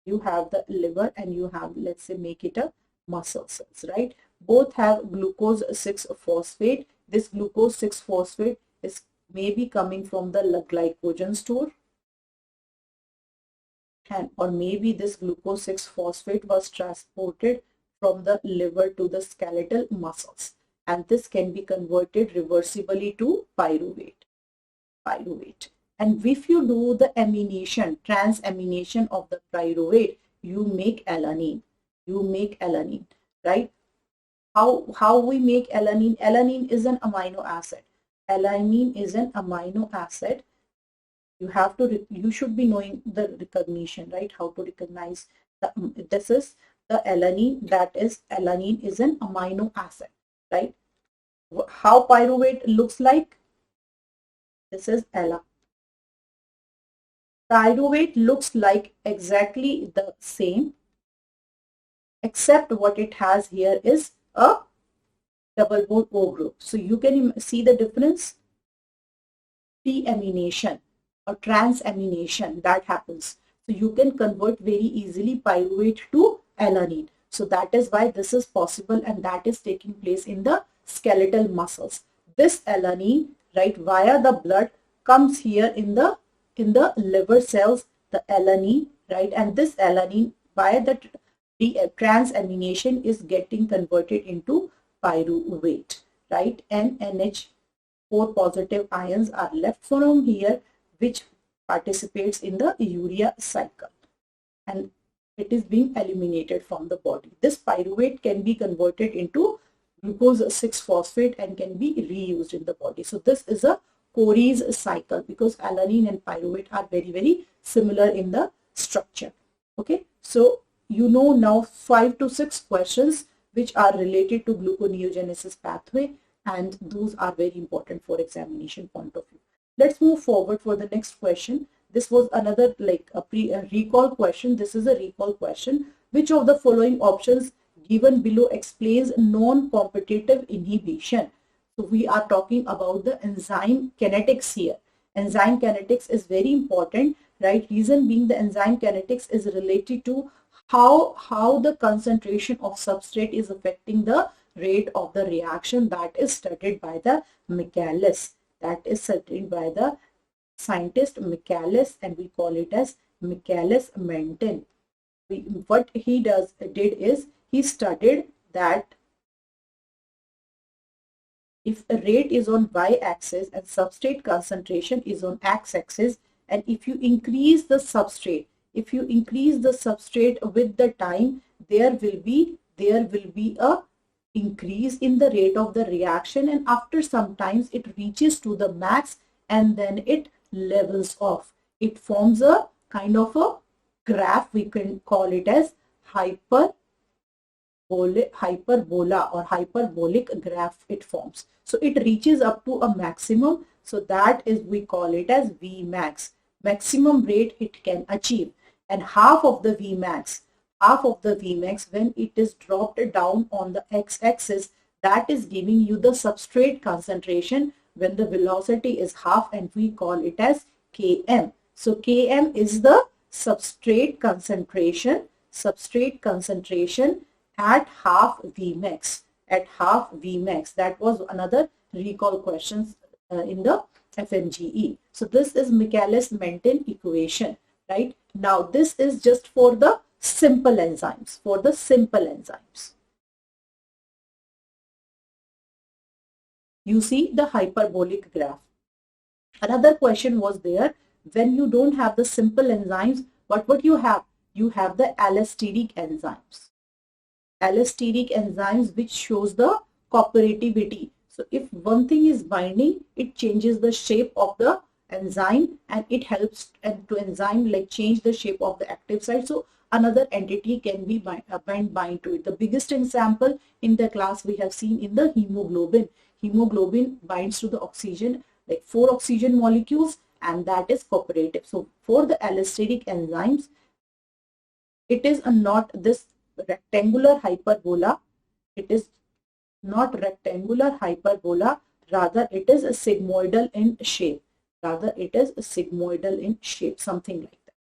You have the liver and you have, let's say, make it a muscle cells, right? Both have glucose 6-phosphate. This glucose 6-phosphate is maybe coming from the glycogen store, and or maybe this glucose 6-phosphate was transported from the liver to the skeletal muscles, and this can be converted reversibly to pyruvate. And if you do the amination, transamination of the pyruvate, you make alanine. Right? How we make alanine? Alanine is an amino acid. Alanine is an amino acid. You should be knowing the recognition, right? How to recognize this is the alanine. That is, alanine is an amino acid, right? How pyruvate looks like? This is ALA. Pyruvate looks like exactly the same, except what it has here is a double bond O group. So you can see the difference. Deamination or transamination that happens. So you can convert very easily pyruvate to alanine. So that is why this is possible, and that is taking place in the skeletal muscles. This alanine, right, via the blood comes here in the liver cells, the alanine, right, and this alanine via the transamination is getting converted into pyruvate, right, and NH4 positive ions are left from here, which participates in the urea cycle, and it is being eliminated from the body. This pyruvate can be converted into glucose 6-phosphate and can be reused in the body. So this is a Cory's cycle because alanine and pyruvate are very, very similar in the structure. Okay, so you know now 5 to 6 questions which are related to gluconeogenesis pathway, and those are very important for examination point of view. Let's move forward for the next question. This was another like a recall question. This is a recall question. Which of the following options given below explains non-competitive inhibition? So we are talking about the enzyme kinetics here. Enzyme kinetics is very important, right? Reason being the enzyme kinetics is related to how the concentration of substrate is affecting the rate of the reaction that is studied by the Michaelis, that is studied by the scientist Michaelis, and we call it as Michaelis-Menten. What he did is he studied that if a rate is on y-axis and substrate concentration is on x-axis, and if you increase the substrate, with the time, there will be a increase in the rate of the reaction, and after some times it reaches to the max and then it levels off. It forms a kind of a graph. We can call it as hyperbola or hyperbolic graph it forms. So it reaches up to a maximum. So that is, we call it as Vmax, maximum rate it can achieve. And half of the Vmax, when it is dropped down on the x-axis, that is giving you the substrate concentration when the velocity is half, and we call it as Km. So Km is the substrate concentration at half Vmax. That was another recall questions in the FMGE. So this is Michaelis-Menten equation, right? Now this is just for the simple enzymes. You see the hyperbolic graph. Another question was there, when you don't have the simple enzymes, what would you have? You have the allosteric enzymes. Which shows the cooperativity. So if one thing is binding, it changes the shape of the enzyme, and it helps to enzyme like change the shape of the active site. So another entity can be bind to it. The biggest example in the class we have seen in the hemoglobin. Hemoglobin binds to the oxygen, like 4 oxygen molecules, and that is cooperative. So for the allosteric enzymes, it is not this rectangular hyperbola. It is not rectangular hyperbola, rather it is a sigmoidal in shape. Something like that.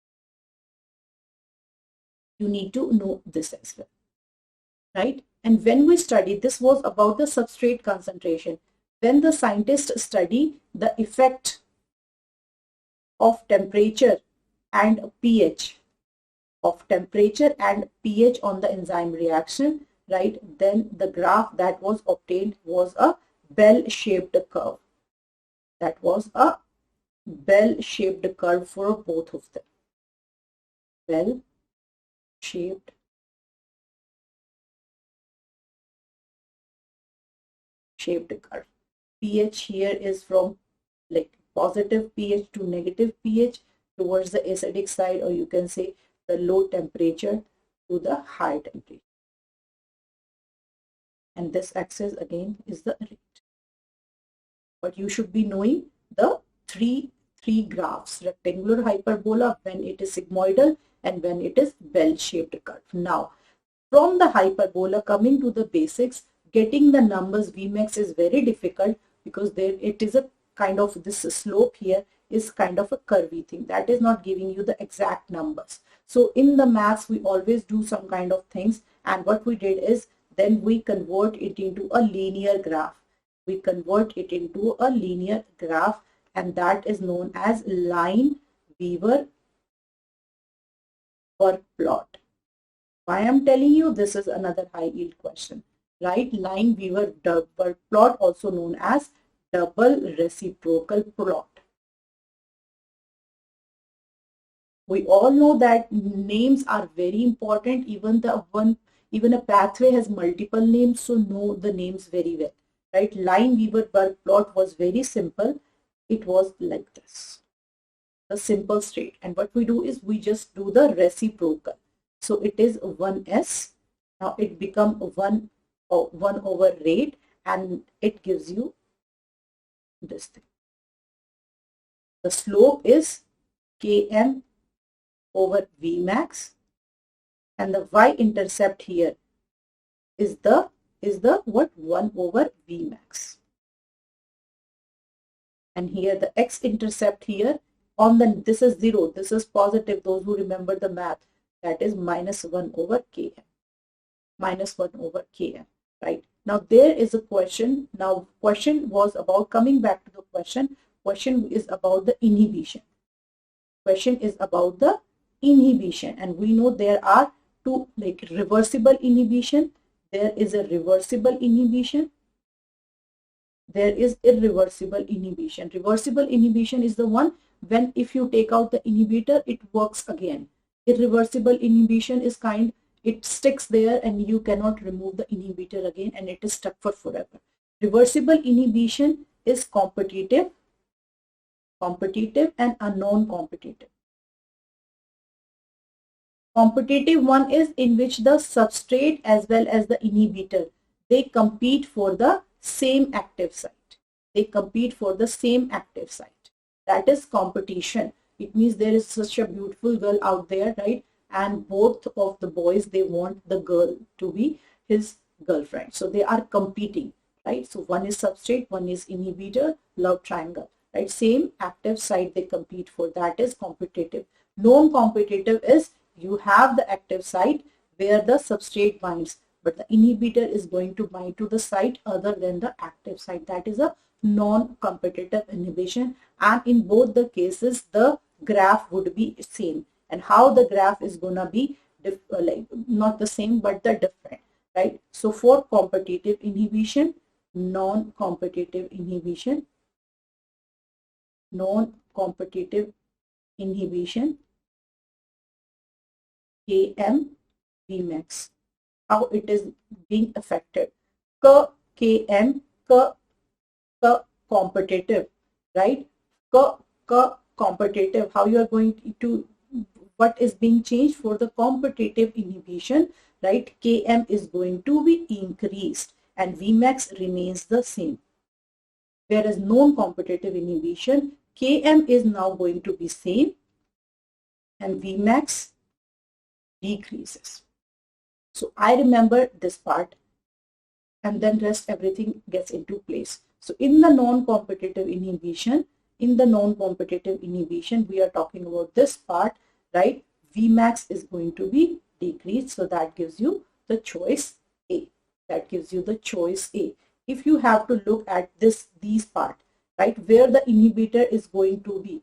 You need to know this as well, right? And when we study, this was about the substrate concentration. When the scientists study the effect of temperature and pH, on the enzyme reaction, right, then the graph that was obtained was a bell-shaped curve. For both of them. Bell-shaped curve. pH here is from like positive pH to negative pH towards the acidic side, or you can say the low temperature to the high temperature. And this axis again is the rate. But you should be knowing the three graphs: rectangular hyperbola when it is sigmoidal, and when it is bell-shaped curve. Now, from the hyperbola, coming to the basics, getting the numbers Vmax is very difficult, because it is a kind of, this slope here is kind of a curvy thing that is not giving you the exact numbers. So in the maths, we always do some kind of things, and what we did is then we convert it into a linear graph. And that is known as Lineweaver work plot. Why I'm telling you, this is another high yield question, right? Lineweaver work plot, also known as double reciprocal plot. We all know that names are very important. Even a pathway has multiple names, so know the names very well, right? Lineweaver work plot was very simple. It was like this, the simple state. And what we do is we just do the reciprocal. So it is 1s. Now it becomes 1 over rate, and it gives you this thing. The slope is Km over Vmax, and the y-intercept here is the what? 1 over Vmax. And here the x-intercept here on the, this is 0, this is positive, those who remember the math, that is minus 1 over Km. right? Now there is a question. Now question was about, coming back to the question is about the inhibition. Question is about the inhibition, and we know there are two, like reversible inhibition. There is a reversible inhibition. There is irreversible inhibition. Reversible inhibition is the one when if you take out the inhibitor, it works again. Irreversible inhibition is it sticks there and you cannot remove the inhibitor again and it is stuck for forever. Reversible inhibition is competitive and a non-competitive. Competitive one is in which the substrate as well as the inhibitor, they compete for the same active site. They compete for the same active site. That is competition. It means there is such a beautiful girl out there, right? And both of the boys, they want the girl to be his girlfriend. So they are competing, right? So one is substrate, one is inhibitor, love triangle, right? Same active site they compete for. That is competitive. Non-competitive is you have the active site where the substrate binds, but the inhibitor is going to bind to the site other than the active site. That is a non-competitive inhibition, and in both the cases the graph would be same. And how the graph is gonna be like not the same but the different, right? So for competitive inhibition, non-competitive inhibition, Km Vmax, how it is being affected. Km competitive, right? Competitive, how you are going to, what is being changed for the competitive inhibition, right? Km is going to be increased and Vmax remains the same. Whereas non-competitive inhibition, Km is now going to be same and Vmax decreases. So I remember this part and then rest everything gets into place. So in the non-competitive inhibition, we are talking about this part, right? Vmax is going to be decreased. So that gives you the choice A. That gives you the choice A. If you have to look at these part, right, where the inhibitor is going to be,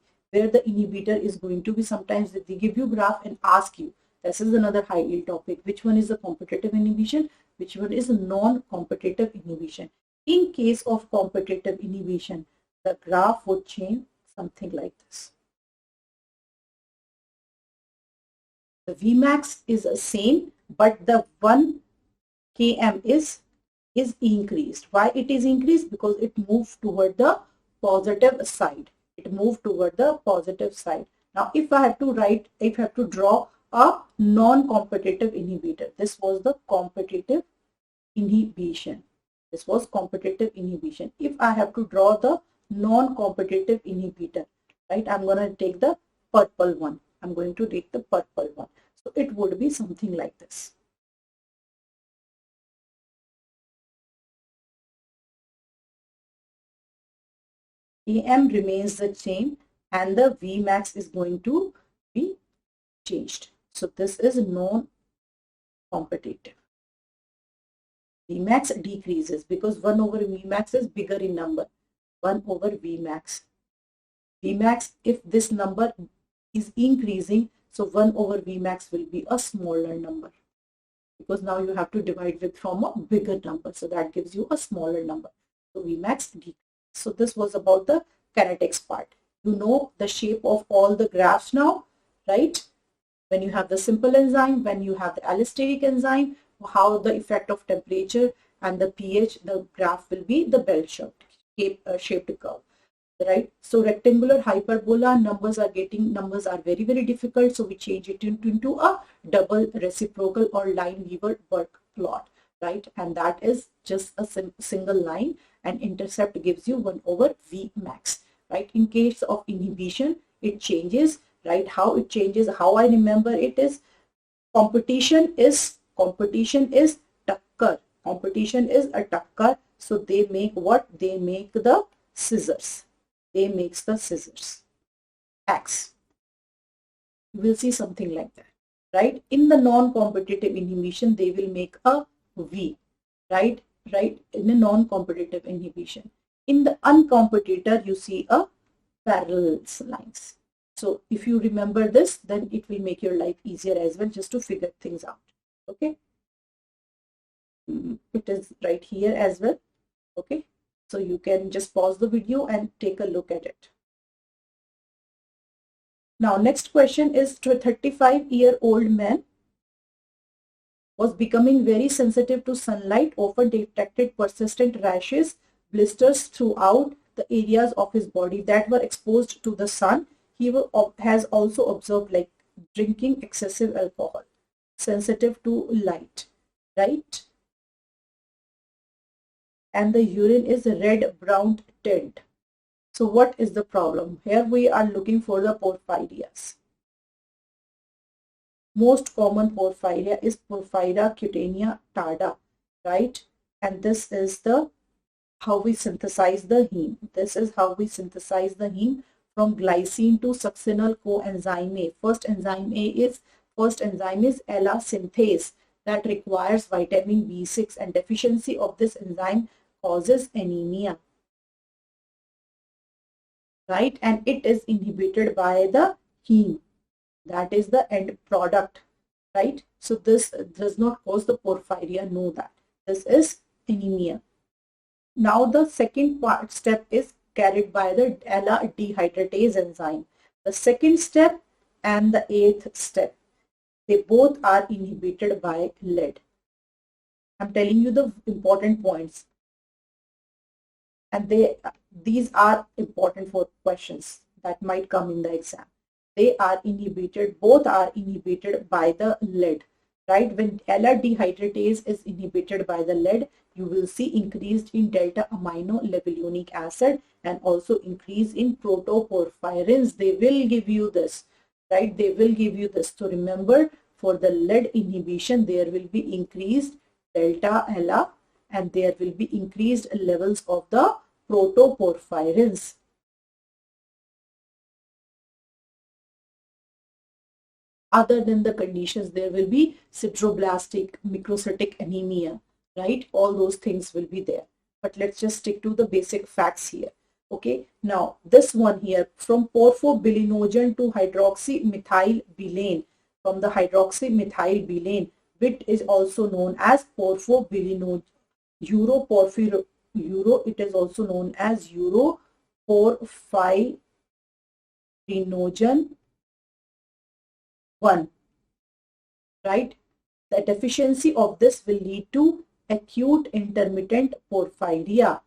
sometimes they give you graph and ask you, this is another high yield topic, which one is the competitive inhibition, which one is a non-competitive inhibition. In case of competitive inhibition, the graph would change something like this. The Vmax is the same, but the 1 km is increased. Why it is increased? Because it moved toward the positive side. Now, if I have to draw a non-competitive inhibitor, this was the competitive inhibition. If I have to draw the non-competitive inhibitor, right, I'm going to take the purple one. So it would be something like this. Km remains the same and the Vmax is going to be changed. So this is non-competitive. Vmax decreases because 1 over Vmax is bigger in number. 1 over Vmax. Vmax, if this number is increasing, so 1 over Vmax will be a smaller number. Because now you have to divide with from a bigger number. So that gives you a smaller number. So Vmax decreases. So this was about the kinetics part. You know the shape of all the graphs now, right? When you have the simple enzyme, when you have the allosteric enzyme, how the effect of temperature and the pH, the graph will be the bell-shaped curve, right? So rectangular hyperbola, numbers are very, very difficult. So we change it into a double reciprocal or Lineweaver-Burke plot, right? And that is just a single line, and intercept gives you 1 over Vmax, right? In case of inhibition, it changes, right? How it changes, how I remember it is, competition is tucker. Competition is a tucker. So they make what? They make the scissors. X. You will see something like that, right? In the non-competitive inhibition, they will make a V, right? right, in a non-competitive inhibition. In the uncompetitor, you see a parallel lines. So if you remember this, then it will make your life easier as well, just to figure things out. Okay. It is right here as well. Okay. So you can just pause the video and take a look at it. Now, next question is, to a 35-year-old man was becoming very sensitive to sunlight, often detected persistent rashes, blisters throughout the areas of his body that were exposed to the sun. He has also observed like drinking excessive alcohol, sensitive to light, right? And the urine is red-brown tint. So what is the problem? Here we are looking for the porphyrias. Most common porphyria is Porphyria cutanea tarda, right? And this is the how we synthesize the heme. This is how we synthesize the heme from glycine to succinyl coenzyme A. First enzyme is ELA synthase that requires vitamin B6, and deficiency of this enzyme causes anemia, right? And it is inhibited by the heme. That is the end product, right? So this does not cause the porphyria, know that. This is anemia. Now the second step is carried by the ELA dehydratase enzyme. The second step and the eighth step, they both are inhibited by lead. I'm telling you the important points, and these are important for questions that might come in the exam. They are inhibited, both are inhibited by the lead, right? When ELA dehydratase is inhibited by the lead, you will see increased in delta amino levulinic acid and also increase in protoporphyrins. They will give you this, right? They will give you this. So remember, for the lead inhibition, there will be increased delta ELA and there will be increased levels of the protoporphyrins. Other than the conditions, there will be sideroblastic, microcytic anemia, right? All those things will be there. But let's just stick to the basic facts here. Okay, now this one here, from porphobilinogen to hydroxymethylbilane, from the hydroxymethylbilane, which is also known as porphobilinogen, it is also known as uroporphyrinogen 1, right? The deficiency of this will lead to acute intermittent porphyria,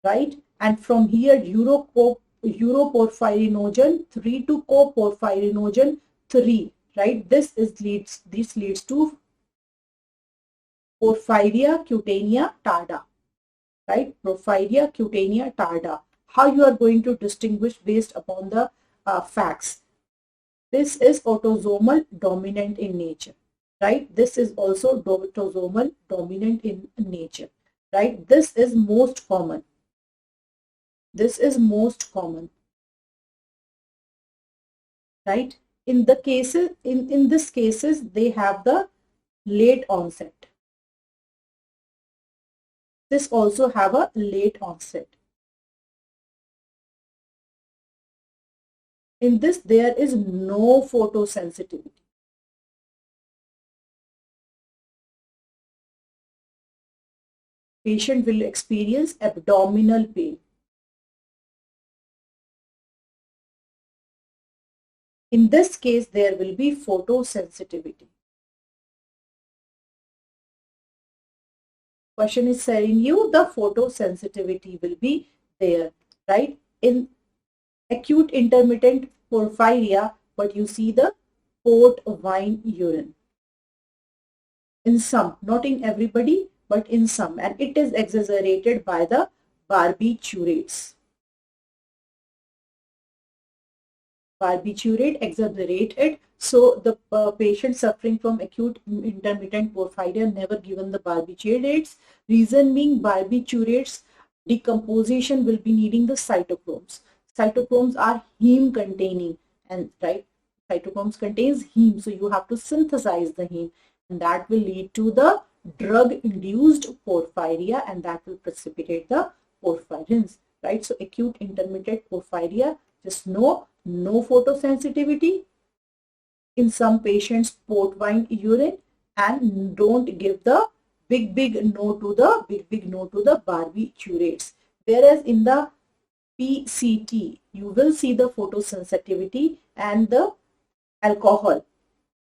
right? And from here, uroporphyrinogen 3 to coporphyrinogen 3, right? This leads to Porphyria cutanea tarda, right? Porphyria cutanea tarda. How you are going to distinguish based upon the facts? This is autosomal dominant in nature, right? This is also autosomal dominant in nature, right? This is most common. This is most common, right? In the cases, in this cases, they have the late onset. This also have a late onset. In this, there is no photosensitivity. Patient will experience abdominal pain. In this case, there will be photosensitivity. Question is telling you the photosensitivity will be there, right? In acute intermittent porphyria, but you see the port wine urine. In some, not in everybody, but in some, and it is exaggerated by the barbiturates. Barbiturate exaggerated, so the patient suffering from acute intermittent porphyria never given the barbiturates. Reason being, barbiturates decomposition will be needing the cytochromes. Cytochromes are heme containing, and right, cytochromes contains heme, so you have to synthesize the heme, and that will lead to the drug-induced porphyria, and that will precipitate the porphyrins, right? So acute intermittent porphyria, just no photosensitivity in some patients, port wine urine, and don't give the big no to the barbiturates. Whereas in the PCT, you will see the photosensitivity, and the alcohol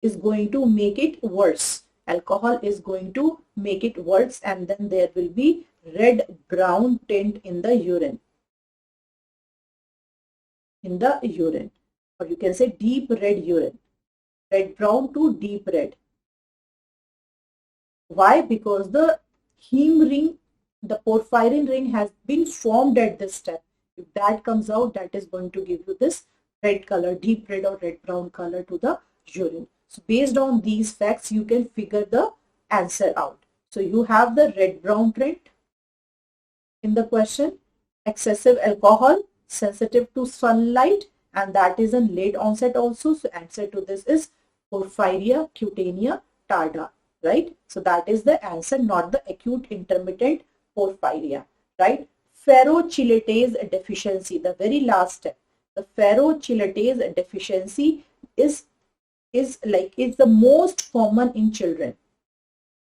is going to make it worse. Alcohol is going to make it worse, and then there will be red-brown tint in the urine. Or you can say deep red urine. Red-brown to deep red. Why? Because the heme ring, the porphyrin ring has been formed at this step. If that comes out, that is going to give you this red color, deep red or red-brown color to the urine. So based on these facts, you can figure the answer out. So you have the red-brown tint in the question, excessive alcohol, sensitive to sunlight, and that is in late onset also. So answer to this is Porphyria cutanea tarda, right? So that is the answer, not the acute intermittent porphyria, right? Ferrochelatase deficiency, the very last step. The ferrochelatase deficiency is the most common in children.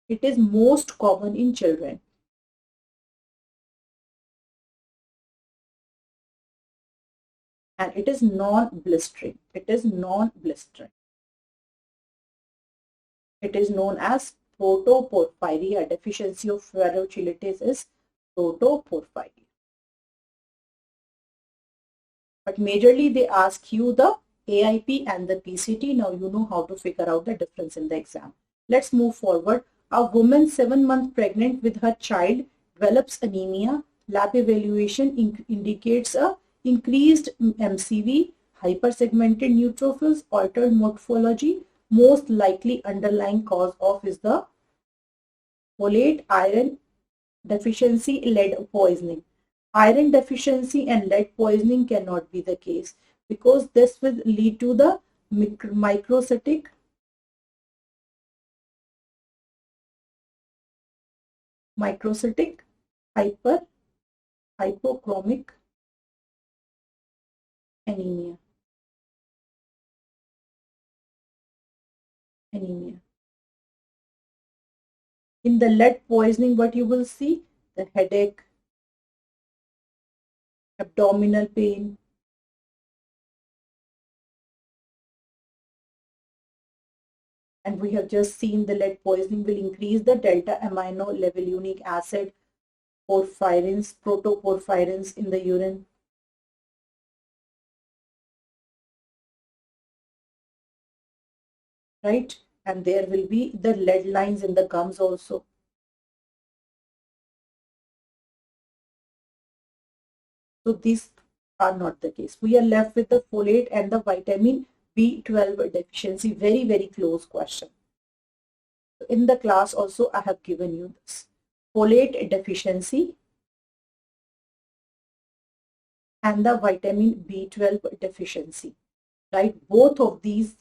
It is most common in children. And it is non-blistering. It is non-blistering. It is known as protoporphyria. Deficiency of ferrochelatase is protoporphyria. But majorly they ask you the AIP and the PCT. Now you know how to figure out the difference in the exam. Let's move forward. A woman 7 months pregnant with her child develops anemia. Lab evaluation indicates a increased MCV, hypersegmented neutrophils, altered morphology. Most likely underlying cause of is the folate iron deficiency, lead poisoning. Iron deficiency and lead poisoning cannot be the case, because this will lead to the microcytic hypochromic anemia. In the lead poisoning, what you will see? The headache, abdominal pain, and we have just seen the lead poisoning will increase the delta amino levulinic acid, porphyrins, protoporphyrins in the urine. Right? And there will be the lead lines in the gums also. So these are not the case. We are left with the folate and the vitamin B12 deficiency. Very, very close question. In the class also I have given you this. Folate deficiency and the vitamin B12 deficiency. Right? Both of these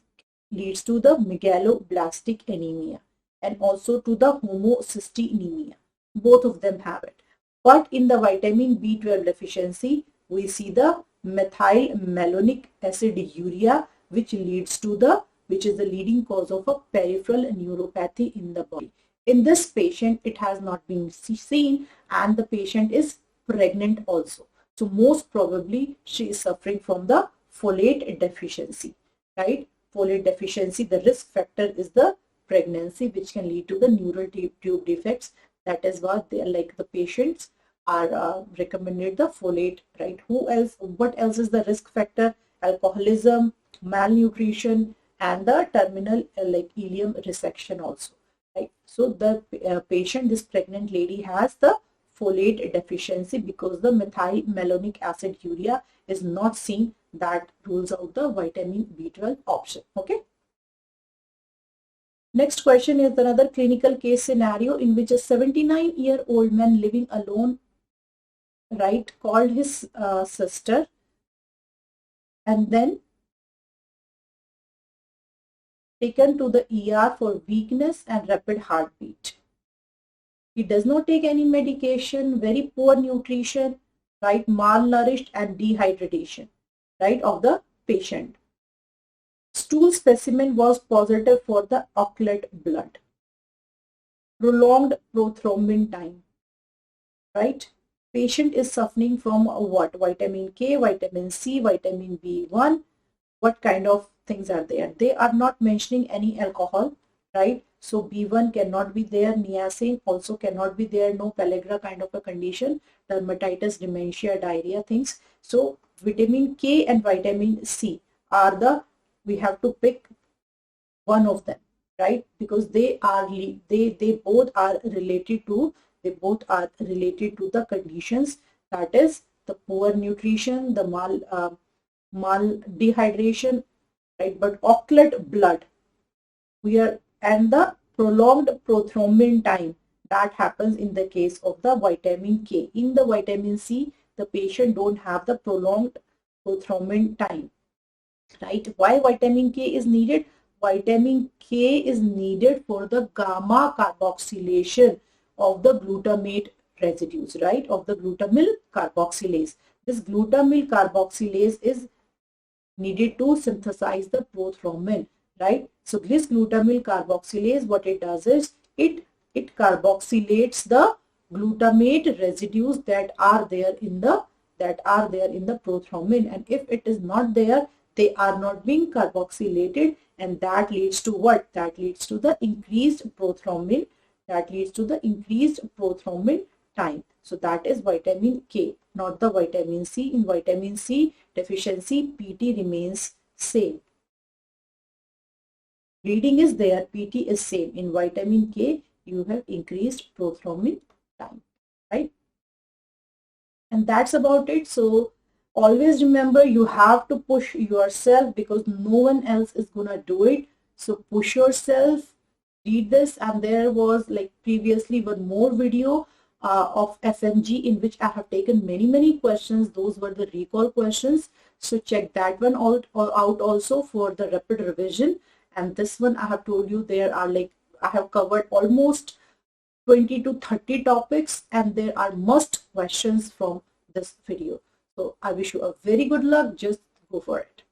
leads to the megaloblastic anemia and also to the homocystinemia. Both of them have it. But in the vitamin B12 deficiency, we see the methylmalonic acid urea, which is the leading cause of a peripheral neuropathy in the body. In this patient, it has not been seen, and the patient is pregnant also. So most probably she is suffering from the folate deficiency, right? Folate deficiency, the risk factor is the pregnancy, which can lead to the neural tube defects. That is what they are like. The patients are recommended the folate, right? What else is the risk factor? Alcoholism, malnutrition, and the terminal ileum resection also, right? So the patient, this pregnant lady, has the folate deficiency because the methylmalonic acid urea is not seen. That rules out the vitamin B12 option. Okay. Next question is another clinical case scenario in which a 79-year-old man living alone, right, called his sister and then taken to the ER for weakness and rapid heartbeat. He does not take any medication, very poor nutrition, right, malnourished and dehydration, right, of the patient. Stool specimen was positive for the occult blood. Prolonged prothrombin time, right? Patient is suffering from what? Vitamin K, vitamin C, vitamin B1. What kind of things are there? They are not mentioning any alcohol, right? So B1 cannot be there, niacin also cannot be there, no pellagra kind of a condition, dermatitis, dementia, diarrhea things. So vitamin K and vitamin C are the, we have to pick one of them, right? Because they both are related to, the conditions, that is the poor nutrition, the mal dehydration, right? But occult blood, and the prolonged prothrombin time, that happens in the case of the vitamin K. In the vitamin C, the patient don't have the prolonged prothrombin time, right? Why vitamin K is needed? Vitamin K is needed for the gamma carboxylation of the glutamate residues, right? Of the glutamyl carboxylase. This glutamyl carboxylase is needed to synthesize the prothrombin, right? So this glutamyl carboxylase, what it does is it carboxylates the glutamate residues that are there in the prothrombin, and if it is not there, they are not being carboxylated, and that leads to what? That leads to the increased prothrombin. Time. So that is vitamin K, not the vitamin C. In vitamin C deficiency, PT remains same. Bleeding is there, PT is same. In vitamin K, you have increased prothrombin time, right? And that's about it. So always remember, you have to push yourself because no one else is gonna do it. So push yourself, read this. And there was, like previously, one more video of FMG in which I have taken many questions. Those were the recall questions. So check that one out also for the rapid revision. And this one, I have told you, there are, like, I have covered almost 20 to 30 topics, and there are must questions from this video. So I wish you a very good luck. Just go for it.